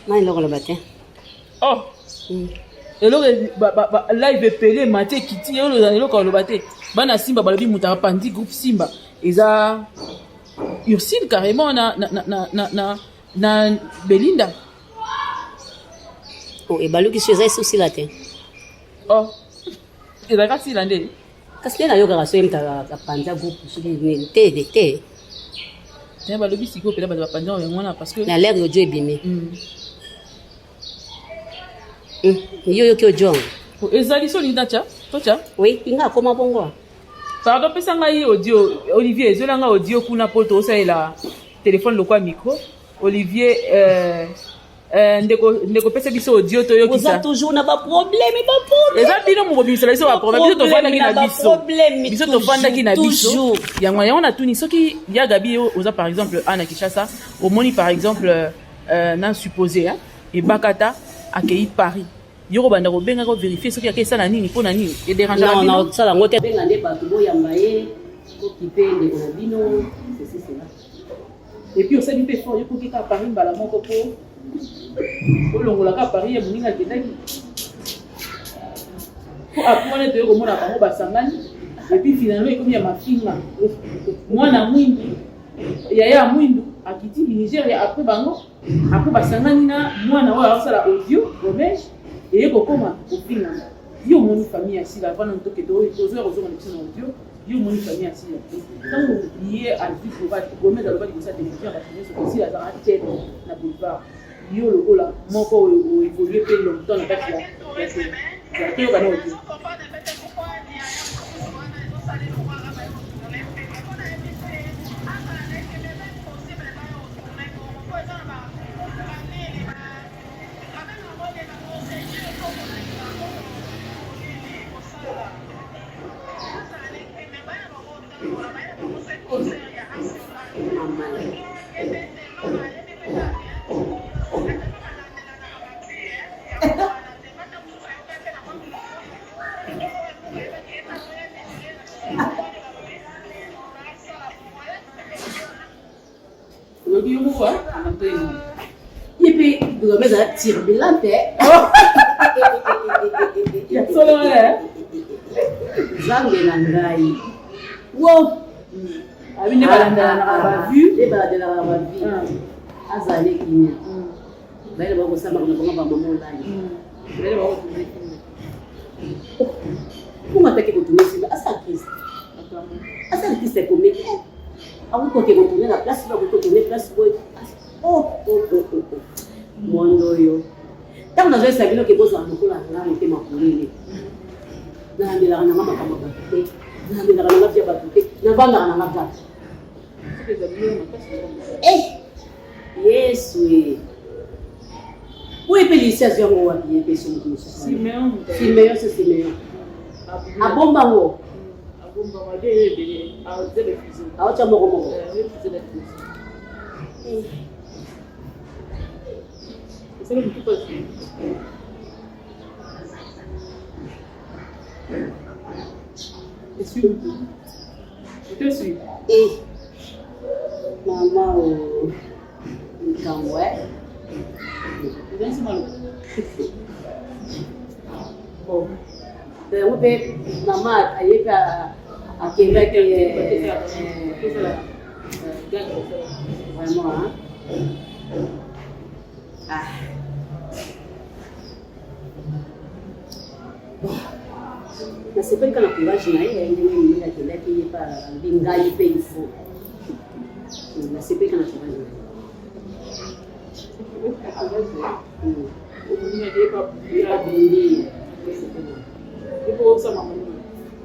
mai loba loba te eloko live pelé maté kiti eloko loba te bana Simba balobi muta pandi groupe Simba eza Ursule carrément na Belinda et baluki chez eux aussi la te eza kasi lande kasi na yoga raso yemta panja groupe chez te te balobi siko pela ba panja ngona parce que na l'air yo Dieu bimé yo ki ojo ezali so linda cha tocha oui inga koma bongo pardon pesa ngai audio Olivier ezolanga audio kuna poto osalela téléphone lokwa micro Olivier ndeko pesa biso audio to yokisa oza toujours na ba problème eza bino mo bimisa biso ba problème biso to fandaki na biso to fandaki na biso yango na tuni soki ya gabi oza par exemple ana Kinshasa omoni par exemple nan supposé et Bakata accueilli Paris yoko banda kobenga ko vérifier soki ake sala nini mpona nini edérange Non, bino non, sala ngo te benga nde bato boyamba ye okipe ndeko na bino ceci cela. et puis osali mpe fort yokoki ka Paris mbala moko po olongolaka Paris ya moninga akendaki po apres wana toye komona bango basangani et puis finalement ekomi ya mafinga mwana mwindu yaya mwindu akiti Nigeria après bango après basangani na mwana oyo azosala audio romage eye kokoma kofingana yo omoni famille ya sila vana ntoke tozoya kozonga biso na audio yo omoni famille ya sila ntango ye alvi gomez alobaki kosa télévision bato nyonso kosila azalaka tete na boulevard yo lokola moko oévolue mpe longtemps na kati ya toyoka na audio Et puis, vous avez un turbulent, Zangue na ngai. Wow. Abine balanda na bavu, de balanda na bavu. Azale kinya. Baile ba kosamba kuna kwa mama online. Baile ba kutumia. Kuma take kutumia simu asa Kristo. Asa Kristo komeke. Awu ko ke kutumia na place ba ko kutumia place boy. Oh. Mondo yo. Tangu nazoe sabino ke bozo amokola ngamo te makulele. Na ndela na mama kama bakute. Na ndela na ngabya bakute. Na banga na ngabya. Yesu. Où est Pélicia Ziongo wa bien peso mtu. Simeon c'est Simeon. Abomba ngo. Abomba wa de a zele fizo. A cha moko moko. C'est le petit peu. Je suis. Et maman quand ouais. Bon. On peut maman ayeka akenda ke vraiment hein. Ah. Na sepeli kana courage na yeye ndio akendaki pa bingai pe ifo. Na sepeli kana courage.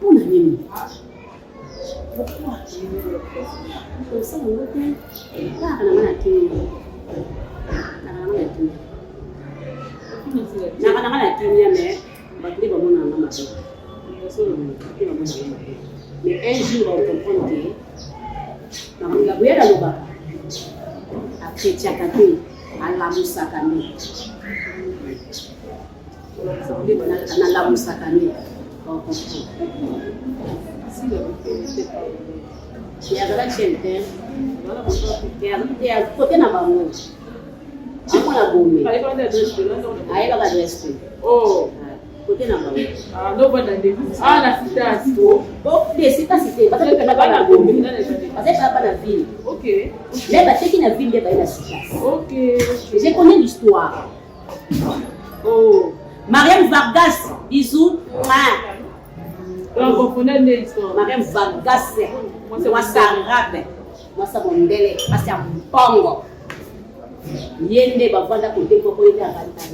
Pour nini? Pourquoi? Comme ça, on va faire. Là, on a été. Mais un jour, on comprend que la bouillade à l'oba, à Kétiakate, à la Moussakane, à la Moussakane, on comprend. Il y a la chaîne, il y a côté na bango. Amona bombe. Aïe la adresse. Oh. Côté na bango. Ah non pas dans des. Ah la cité. Bon, des cités cité. Parce que na pas la bombe. Parce que pas la ville. OK. Mais parce que na ville des la cité. OK. Je connais l'histoire. Oh. Mariam Vargas, bisous. On comprenait l'histoire. Mariam Vargas. Moi ça arabe. Moi ça mondele, moi ça bongo. Yende bavanda côté pour aller à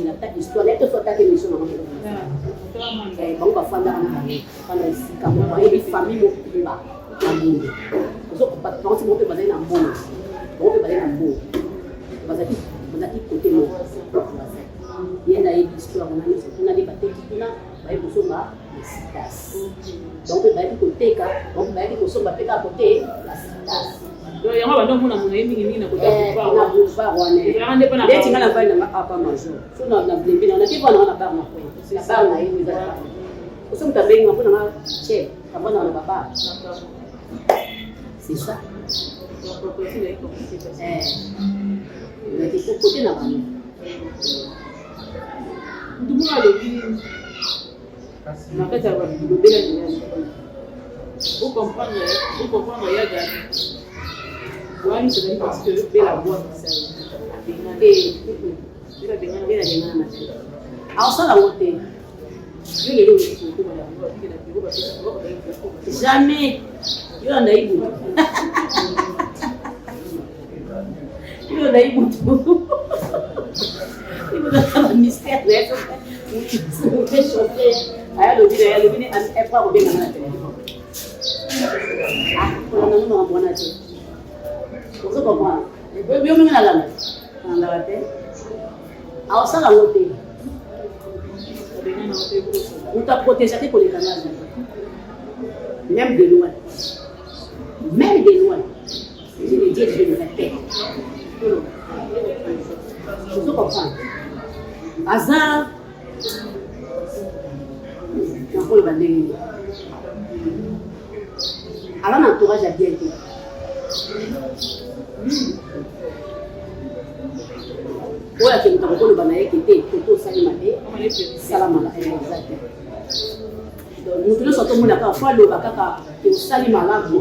la ta histoire là to ta émission na bon bavanda na kana sika mo et famille mo kuba amuni zo pas penser mo pe bazali na mbono mo pe bazali na mbono bazali côté mo yenda et histoire na ni so tuna liba teki tuna ba kusoma citas donc ba côté ka donc ba kusoma pe ka côté la citas Donc, il y a un peu de mingi na kota boulevard wane. Ndeti ngana bali na apa major. So na blimbi na ti bana na bar na ko. Na bar na hivi za. Uso mtabengi ngapo na che. Kama na baba. C'est ça. Mais il faut côté na bani. Ndumu alobi. Na kata ba bibela ni. Vous comprendre yaga. Wani c'est parce que bela boîte ça. Alors ça la montée. Jamais. Yo anda ibu. Yo anda ibu. Ibu anda mystère là. On fait chauffer. Aya le vini est pas au bien dans la télé. Ah, on a non bon à dire. Vous comprenez? Et puis bien même là. On la tête. Alors ça la montée. On t'a protégé pour les canals. Même de loin. Même de loin. Je le dis, je le répète. Vous comprenez? Hasard. J'en le bandé. Alors l'entourage a bien été. Oya ke mutako le bana yake te toto salima e salama la exact. Donc nous tous sortons mona ka fa lo bakaka ke salima la go.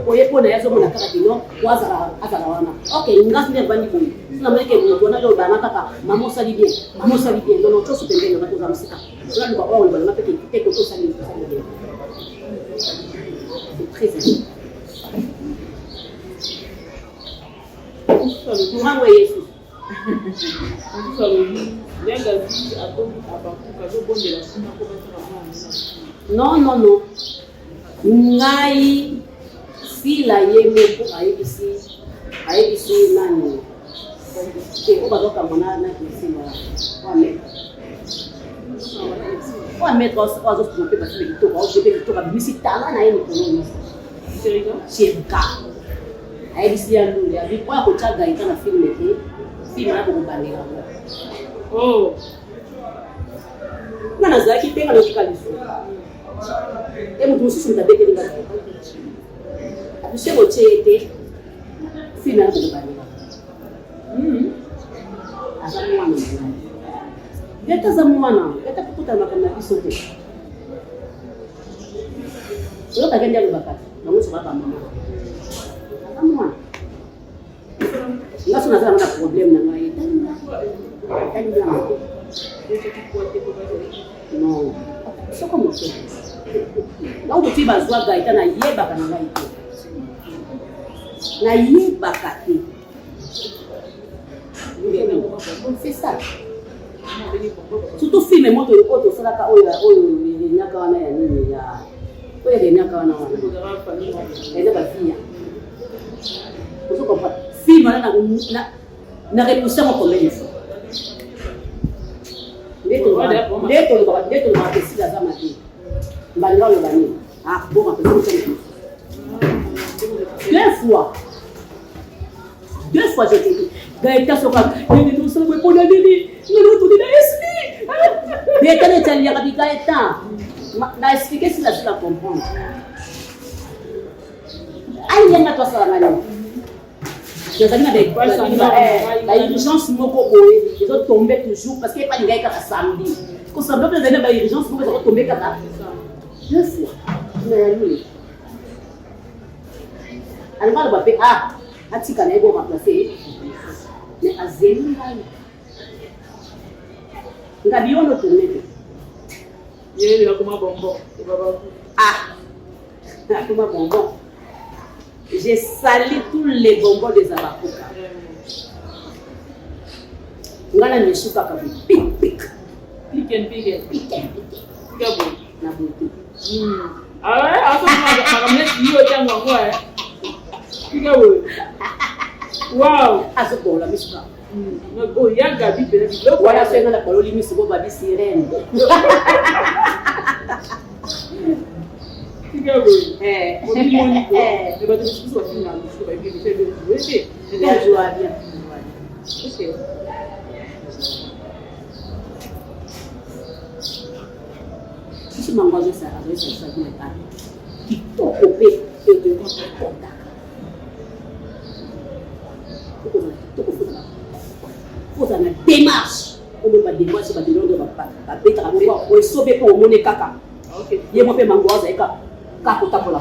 Oye pona yazo mona kaka kino wazara azara wana. OK, ngas ne bandi ko. Na meke mo na lo bana kaka maman sali bien. Maman sali bien. Donc tout se pende na bato za msika. Cela nous va on le bana peke te toto salima bien. C'est très important. Nous Yesu. Non, non, non. Ngai si la yeme pour aibisi nani. C'est au bas comme on a na ici là. On met trois autres pour parce que tout va je vais tout va visiter là na yeme pour c'est ça. Aibisi ya lulu ya kwa kuchaga itana film ete. Film na kubandika. Oh. Mana zaki tenga lo kikaliso. Mtu msisi mtabeke ni ngapi? Abishebo chete. Film na kubandika. Azamwana. Geta zamwana, geta kukuta na kama bisote. Sio takenda lubakati. Na mtu baba mama. Azamwana. Ngaso nazana na problem na ngai. Non. C'est comme ça. Donc tu vas voir gaïta na yeba kana ngai. Na yeba kati. C'est ça. Surtout film moto oto sala oyo nyaka wana ya nini ya. Oyo nyaka wana wana. Eza ba fia. Vous comprenez? Film na révolution au commerce. Leto ba pesi la zama di. Mbanga lo bani. Ah bon ma pesi. Deux fois j'ai dit Gaëta soka ni nous sommes pour la nini. Nous tout dit esli. Gaëta ne tell ya bi Gaëta. Na expliquer si la comprendre. Aïe yenga to sala ngani. La urgence moko boye, ils ont tombé toujours parce qu'il n'y a pas de gars qui samedi. Quand ça bloque les années, la urgence moko ils ont tombé comme ça. Je sais. Mais lui. Alors on va faire atika na ego remplacer. Mais azeli ngai. Ngabiono tourner. Yeye ni kama bonbon. Comme bonbon. J'ai sali tous les bonbons des Abakoka. Ngana nishuka kabi pick. Na butu. Ah ouais, wow. Azo la mispa. Oh yanga bi pele. Wala senga la kololi misbo babi sirene. Si mangozo ça avec ça qui est pas qui occupé et de contact. Faut ça na démarche. On peut pas démarche pas de l'ordre pas peut-être avoir pour sauver pour monnaie caca. OK. Il mo pe mangozo et ka kota pour la.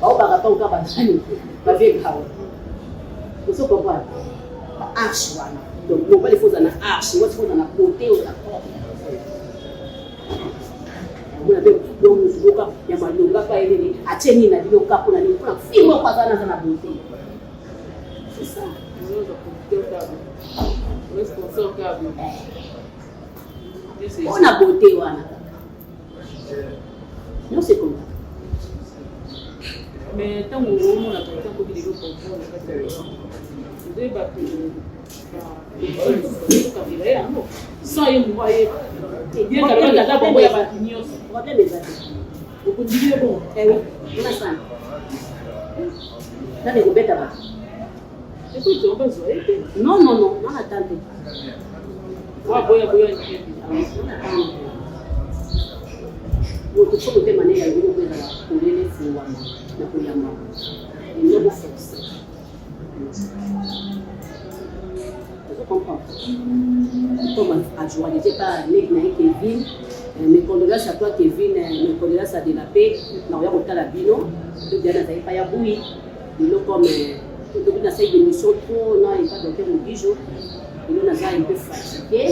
Ba ba ka tonga ba tani. Ba vie ka. Vous comprenez? Arche wana. Donc on va les faut ça na arche, on faut ça na côté ou na porte. Ya malunga pa ile acheni na bio kapo na nini kuna fimo kwa sana bonte. C'est ça. On a beauté wana. Non c'est comme mais tant que on a tant que vidéo pour vous débattre sans y voyer bien que la dame voit pas ignos problème est beaucoup de vidéos bon eh oui on a ça là les bêtes là écoute on va jouer non attendez wa boya Beaucoup de côté manière de nous faire pour les fois na kuyama ndio bofox je comprends comment actualiser par Kevin mes condoléances à toi Kevin mes condoléances à de la paix na oya kotala bino de bien na pas ya bui bino comme depuis na série d'émission trop na il pas docteur Mugijo bino na un peu fatigué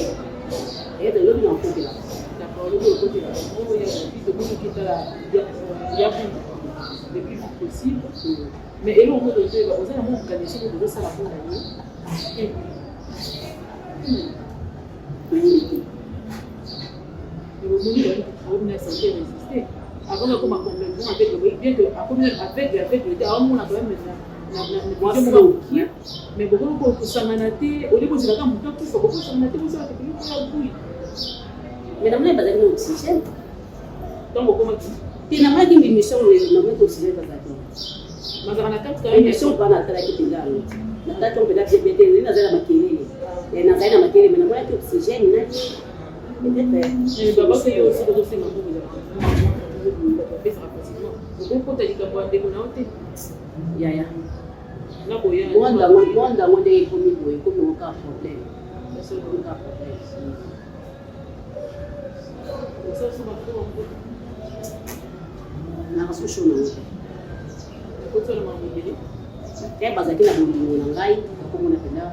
et de l'autre en côté là d'accord le côté là on y a de beaucoup qui est là il y a le plus vite possible mais et l'on peut dire vous allez mon organiser de ça la bonne année le monde on a senti résister avant de comment complètement avec le bien que avec le temps on a quand même mais beaucoup pour s'amanater au niveau de la gamme tout faut beaucoup s'amanater vous ça mais namna bazali na oxygène donc comment tu n'as pas dit une mission où namna oxygène bazali mazana na kata une mission bana tala kitinga na tata on peut la BBT na zala makelele et na zala makelele mais namna oxygène na peut-être baba c'est aussi de faire un peu de ça facilement donc quand tu dis que bon de connaître ya na boya mwanda mwende komi boye komi oka problème c'est le cas problème na rasusho na ya bazaki na bolingo na ngai komona pena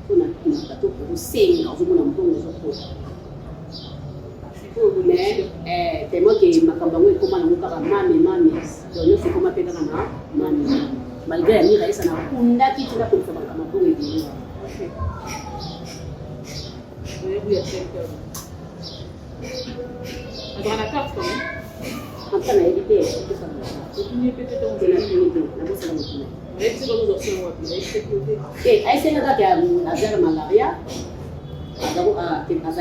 kuna bato kosenga ozomona mbongo ezokota mais tellement que makambo yango ekoma nango kaka mame donc nyonso ekoma mpe kaka na mame malgré ya mira esa na kundaki tina komisa makambo mbongo ebele dans la carte quand même Enfin, on a évité tout ça. C'est la finité. La bosse est la moitié. Et c'est là qu'il y a un azar malaria. Azar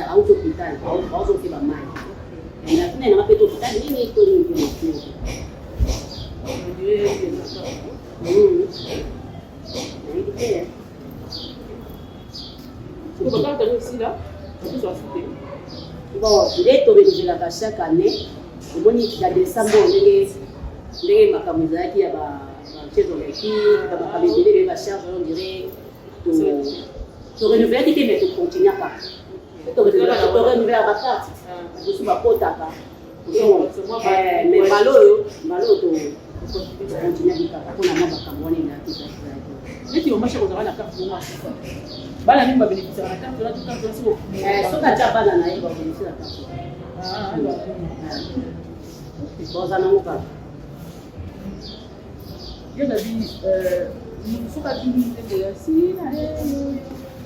à l'hôpital. On a fait pas mal. Et la fin, on a fait l'hôpital. Il y a une bon, il est tombé de chaque année. Au moins, il y a des décembre, les macamusa qui a chez Oleki, qui va charge, on dirait, de renouveler, mais de continuer pas. De renouveler la carte. Je suis pas potable. Mais malo, de continuer à dire qu'on a un macamouane là. Mais tu vas marcher au la carte pour moi. Bala mimi bénéficier la carte là tout le temps. Soka cha bana na hiyo bénéficier la carte. Bon, ça n'a pas. Il y a dit, il faut pas dire que si,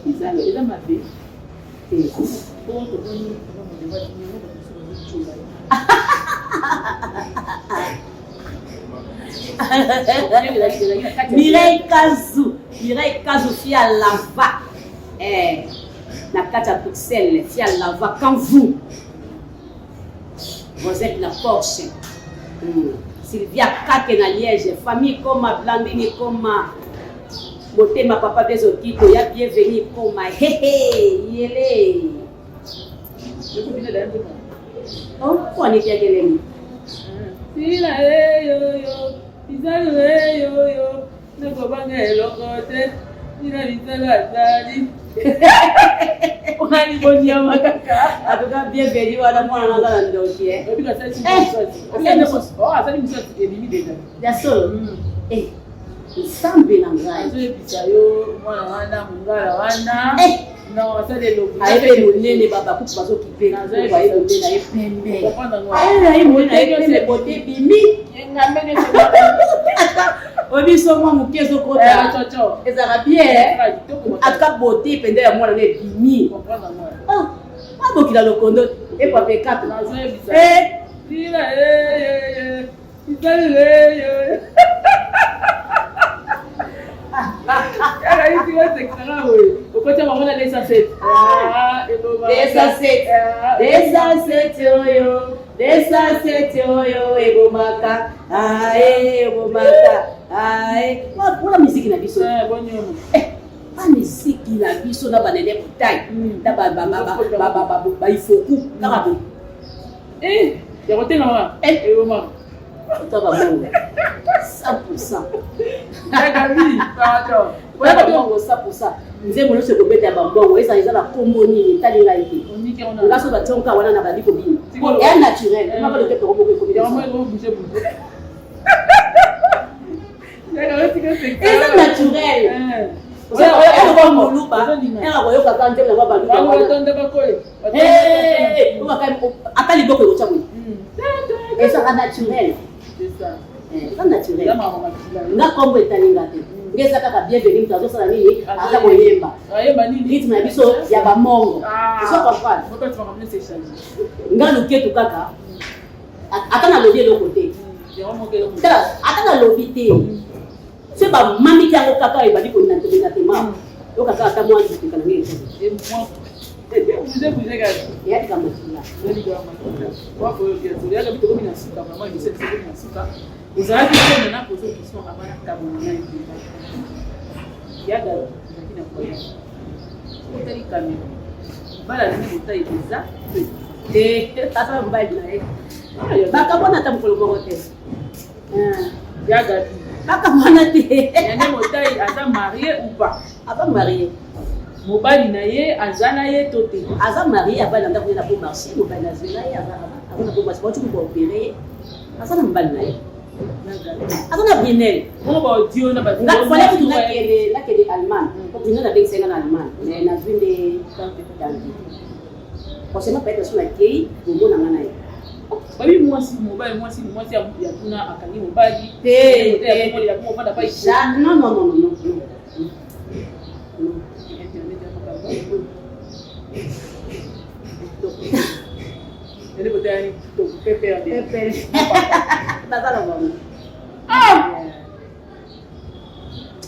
il s'est là ma vie. Bon, Mireille Kazou, fia lava. Na kata pixel, fia lava quand vous êtes la Porsche. Sylvia Kake na Liège, famille comme Blandini comme Motema Papa Bezokito, ya bienvenue comme yele. Oh, quoi n'est-ce que Sila yo Izalu yo nakobanga elokote ina litala zali. On a une bonne yama kaka. En tout cas, bienvenue à la moine dans la dossier. Et puis la salle c'est oh, ça lui c'est limite déjà. La seule. Eh, sambe na ngai. Azo ebisa yo mwana wana mungala wana. Non, ça les lobes. Ayepe monene baba ku bazo kipe. Nazo ba yebonde na epembe. Comprendre moi. Na yebonde na epembe bote bimi. Ngamene c'est Obiso mwa mukezo kota. chocho. Ezaka bien. Aka bote pende ya mwana ne bimi. Comprendre moi. Ah, abokila lokondo e pape 4. Nazo ebisa. Sila Izalu yo. Il va s'extraire, oui. Au côté, on va laisser ça 7. Ebomaka. Pour la musique, il a dit ça. Pas musique, il a dit ça. Dans la bataille. Dans il faut coup. Eh, il y a un thème là. Eh, Omar. 100%. Pardon. Voilà bongo 100%. Nze mono se kobeta bongo esa eza na kombo nini talinga ipi. Nga so batonka wana na bali ko bino. Et naturel, on va le faire pour beaucoup de c'est naturel. Vous avez un bon moluba. Un royo ka kanje na ba baluba. On va tonder ba koye. Eh, on va akali boko ko chamu. Et ça naturel. C'est ça. C'est naturel. Nga kombo etalinga te. Ngeza kaka bienvenue mtu azosala nini ata koyemba. Ayemba nini? Rythme na biso ya ba mongo. So comprendre. Pourquoi tu vas ramener ces changes? Nga luketu kaka. Ata na lobi eloko te. Ata na lobi te. Se ba mami ki yango kaka ebali ko na tema. Yo kaka ata mwa nzi kana ngi. Et moi. Vous êtes gars. Ya kama kila. Nani kama. Kwa kwa hiyo tu. Ya kabisa kama inasuka kama ni sasa kama inasuka. Uzalaki tena na poser question abana kama nani. Yaga lakini kwa hiyo. Utali kamera. Bala ni mutai pesa. Tata mbaji na yeye. Baka bona tamkolo mote. Yaga. Baka bona te. Yane mutai ata marié ou pas? Aba marié. Mobali na ye azana ye tote. Aza marié abana nda kuna pour marcher, mobali na zela ye azana pour marcher, tu peux opérer. Azana mbali na ye. Azana binel. Bon ba dio na ba. Nga fala ku na kele Allemagne. Ko binel na benga na Allemagne. Mais na vinde tanti. Forcément peut-être sur la kei, au monde na ngana ye. Babi mwasi mobali mwasi ya kuna akangi mobali. Non. Ele botar aí to pepe Pepe. Bazala vamos.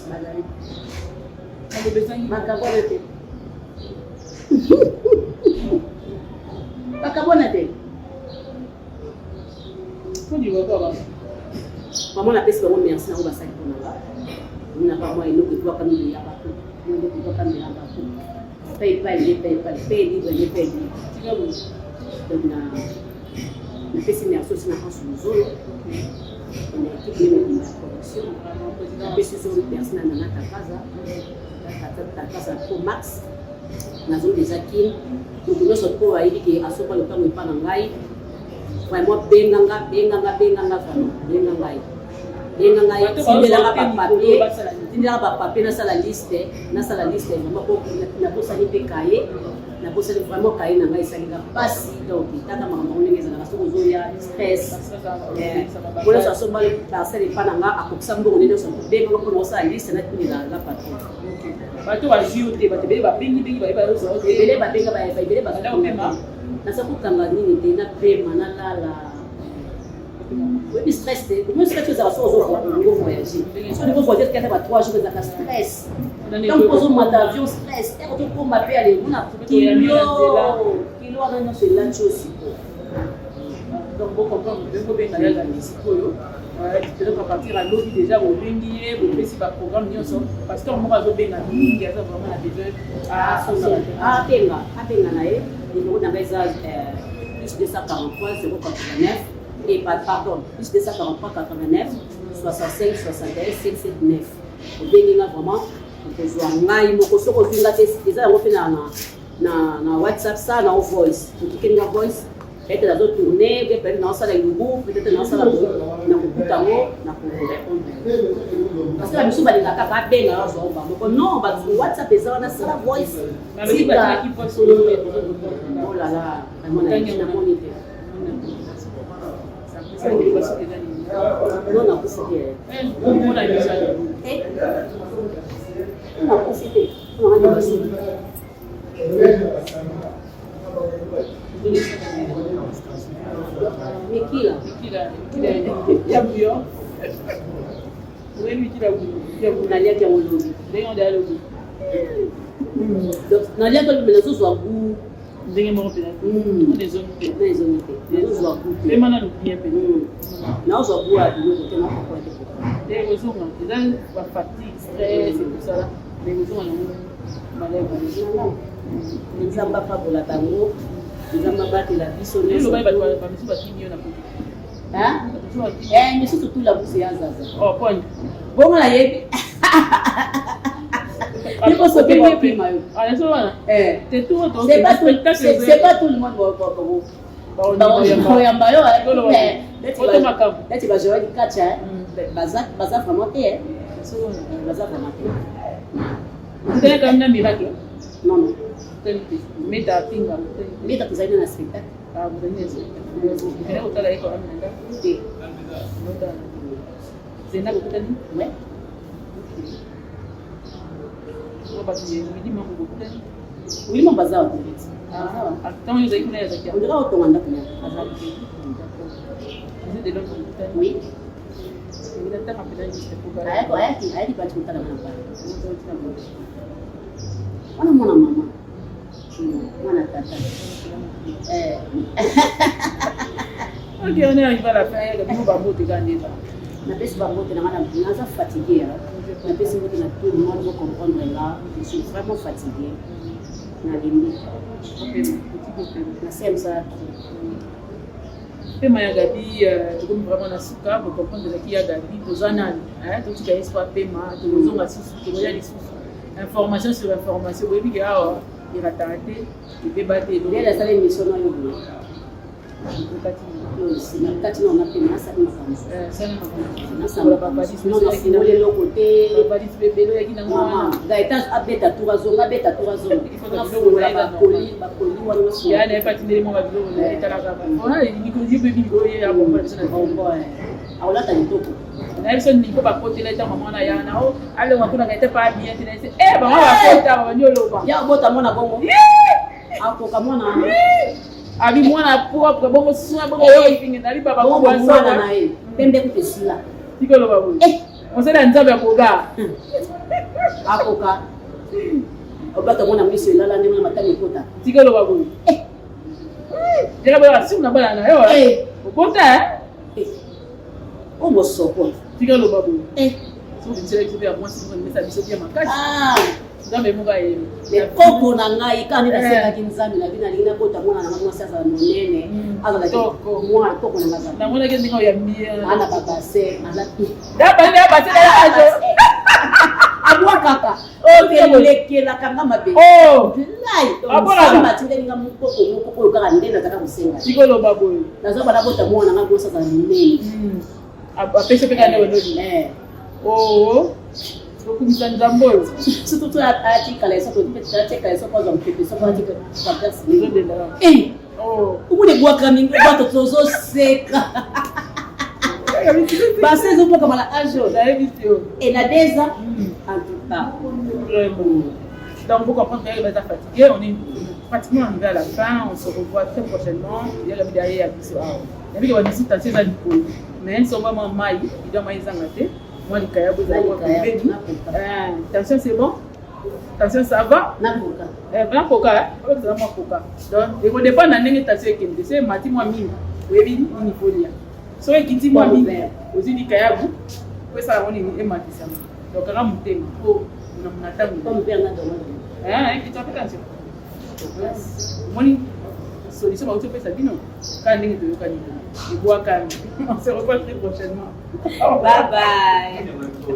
Bazali. Ele besangi Makabona te. Makabona te. Kodi wako Maman la peste vraiment merci na obasaki pona ba. Nina pas moi eloko kwa kami ya ba. Ndio kwa kami ya ba. Pay libre. Donc na pesi merci aussi na France Zolo. On a équipe de la production. Na pesi sur personne na Takaza. Takaza pour Max. Na zone des Akines. Donc nous sommes pour aider que asopa le temps pas na ngai. Vraiment benganga vraiment. Yenga ngai tindela ba papier na sala liste vraiment pour na bosa ni pekaye na bosa vraiment kaye na ngai salinga pasi donc tata mama ngenge za na soko zoya stress pour ça so mal parcelle pas na nga akokisa mbongo ndio so benga ko na sala liste na tindela la patron bato wa jiute batebele ba bengi ba so bele ba benga ba pema na soko kanga nini te na pema na lala. Oui, stress. Comment est-ce que tu as au niveau voyager? Sur le niveau voyager, tu as 3 jours de stress. Donc, pour un d'avion, stress. Et quand on m'appelle, on a kilo, on a c'est là chose. Donc, vous comprenez, vous pouvez aller à la peut-être à partir à l'autre déjà au bengier au petit programme parce que on va jouer na mingi ça vraiment la besoin abenga nae numéro d'engagement plus 243 089 et pardon plus 243 89 65 61 779 au benga vraiment kozwa ngai moko soko vinga te eza yango pe na WhatsApp ça na voice tukikenga voice peut-être dans d'autres tournées peut-être dans ça la Yubu peut-être dans ça la na kutango na répondre parce que la mission va les kaka benga donc non ba WhatsApp eza na ça la voice si ba qui peut solo oh là là vraiment na moniteur ça veut dire que non na profiter on a déjà on a profité on a passé Mikila ya buyo wewe mikila ya nalia kia ngolobi ndio ndio lobi donc nalia kwa melezo zwa gu ndenge moko pena des zones des zones des zwa gu mais mana no bien pena na zwa gu a dilo ko na ko te des raisons ils ont la fatigue stress et tout ça là mais ils ont malheur nzamba pa bola tango nzamba batela biso le bail ba misu ba kinyo na pote hein mais surtout la bouse ya zaza oh point bon la yebi il faut se payer plus mayo ah ça va c'est tout c'est pas tout le monde bon yamba yo mais leti ba joie kacha baza vraiment te baza vraiment te c'est comme un miracle non mais ta pinga mais ta tuzaina na spectacle ah vous avez c'est là où tu as la école amenda oui c'est là où tu as dit ouais on va dire oui dis-moi beaucoup de oui mon bazar ah attends nous allons aller à on dirait autant anda kuna vous êtes de l'autre côté oui il a tant appelé juste pour ayati pas tout à la main wana mwana mama mwana tata ok on est arrivé à la fin il y a des bambous de gagner na pesi bango te na ngana naza fatigué na pesi ngo te na tout le monde comprendre là je suis vraiment fatigué na limbi na sem ça pema ya Gabi comme vraiment na suka pour comprendre que ya Gabi tozana tout ce qui est soit pema tozonga susu toya lisusu information sur information oui que ah il va t'arrêter il peut battre il y a la salle émission na yo nakati na ona pema ça ni ça na papa dit non c'est le côté papa dit bébé lo yakina mama gaita abeta turazonga na fula bakoli wana so ya na patindele mo babilo na itala ona ni ko jibe bi ko ya bon personne aula ta litoko na biso ni ko ba kotela ta mama na ya na o ale wa kuna gaita pa bien tena se ba wa kota ba nyolo ba ya bota mona bongo ako kamona abi mwana propre bongo soin bongo pingi na liba ba bongo mwana na ye pembe kupesila tikolo ba bo on sala nzambe akoga akoka obata mwana mwiso elala ndenge matani kota tikolo ba bo jera ba si na bala na yo okota o mosoko tikolo ba bo so dintsele kibe ya mwasi ngo mesa biso bia makasi nzambe muga ye le koko na ngai kani na seka kinzambe na bina lina kota mwana na mwana sasa monene azala toko mwana toko na ngasa na mwana ke ndingo ya mie ana baba se ala tu da ba la ajo abwa kaka lekela kanga mabe lai samba tindelinga mukoko kaka ndena taka kusenga tikolo baboyo nazo bana bota mwana ngako sasa monene apeshe peka ndio ndio okumisa nzambolo surtout toi atikala eso to atikala eso kwa mpepe so kwa atikala kwa pesa nizo dela umune bwaka mingi bato tozo seka base zo kwa mala ajo na émission et na deza en tout cas donc vous comprenez que vous êtes fatigué on est pratiquement arrivé à la fin on se revoit très prochainement il y a la vidéo à Bissau il y a que vous êtes à Nico mais c'est vraiment mai il doit mai zangate moi les kaya vous avez attention c'est bon attention ça va nakoka vraiment koka vraiment koka donc il faut dépendre na ndenge tasio ekende c'est mati moi mingi webi ni folia soki ekiti mwa mingi ozwi likayabu po esala ngo nini ematisama donc kaka motema po mona ntango ekiti apeta nse omoni solution bauti opesa bino kaka ndenge toyokani ebwakami on se revoit très prochainement. Bye bye.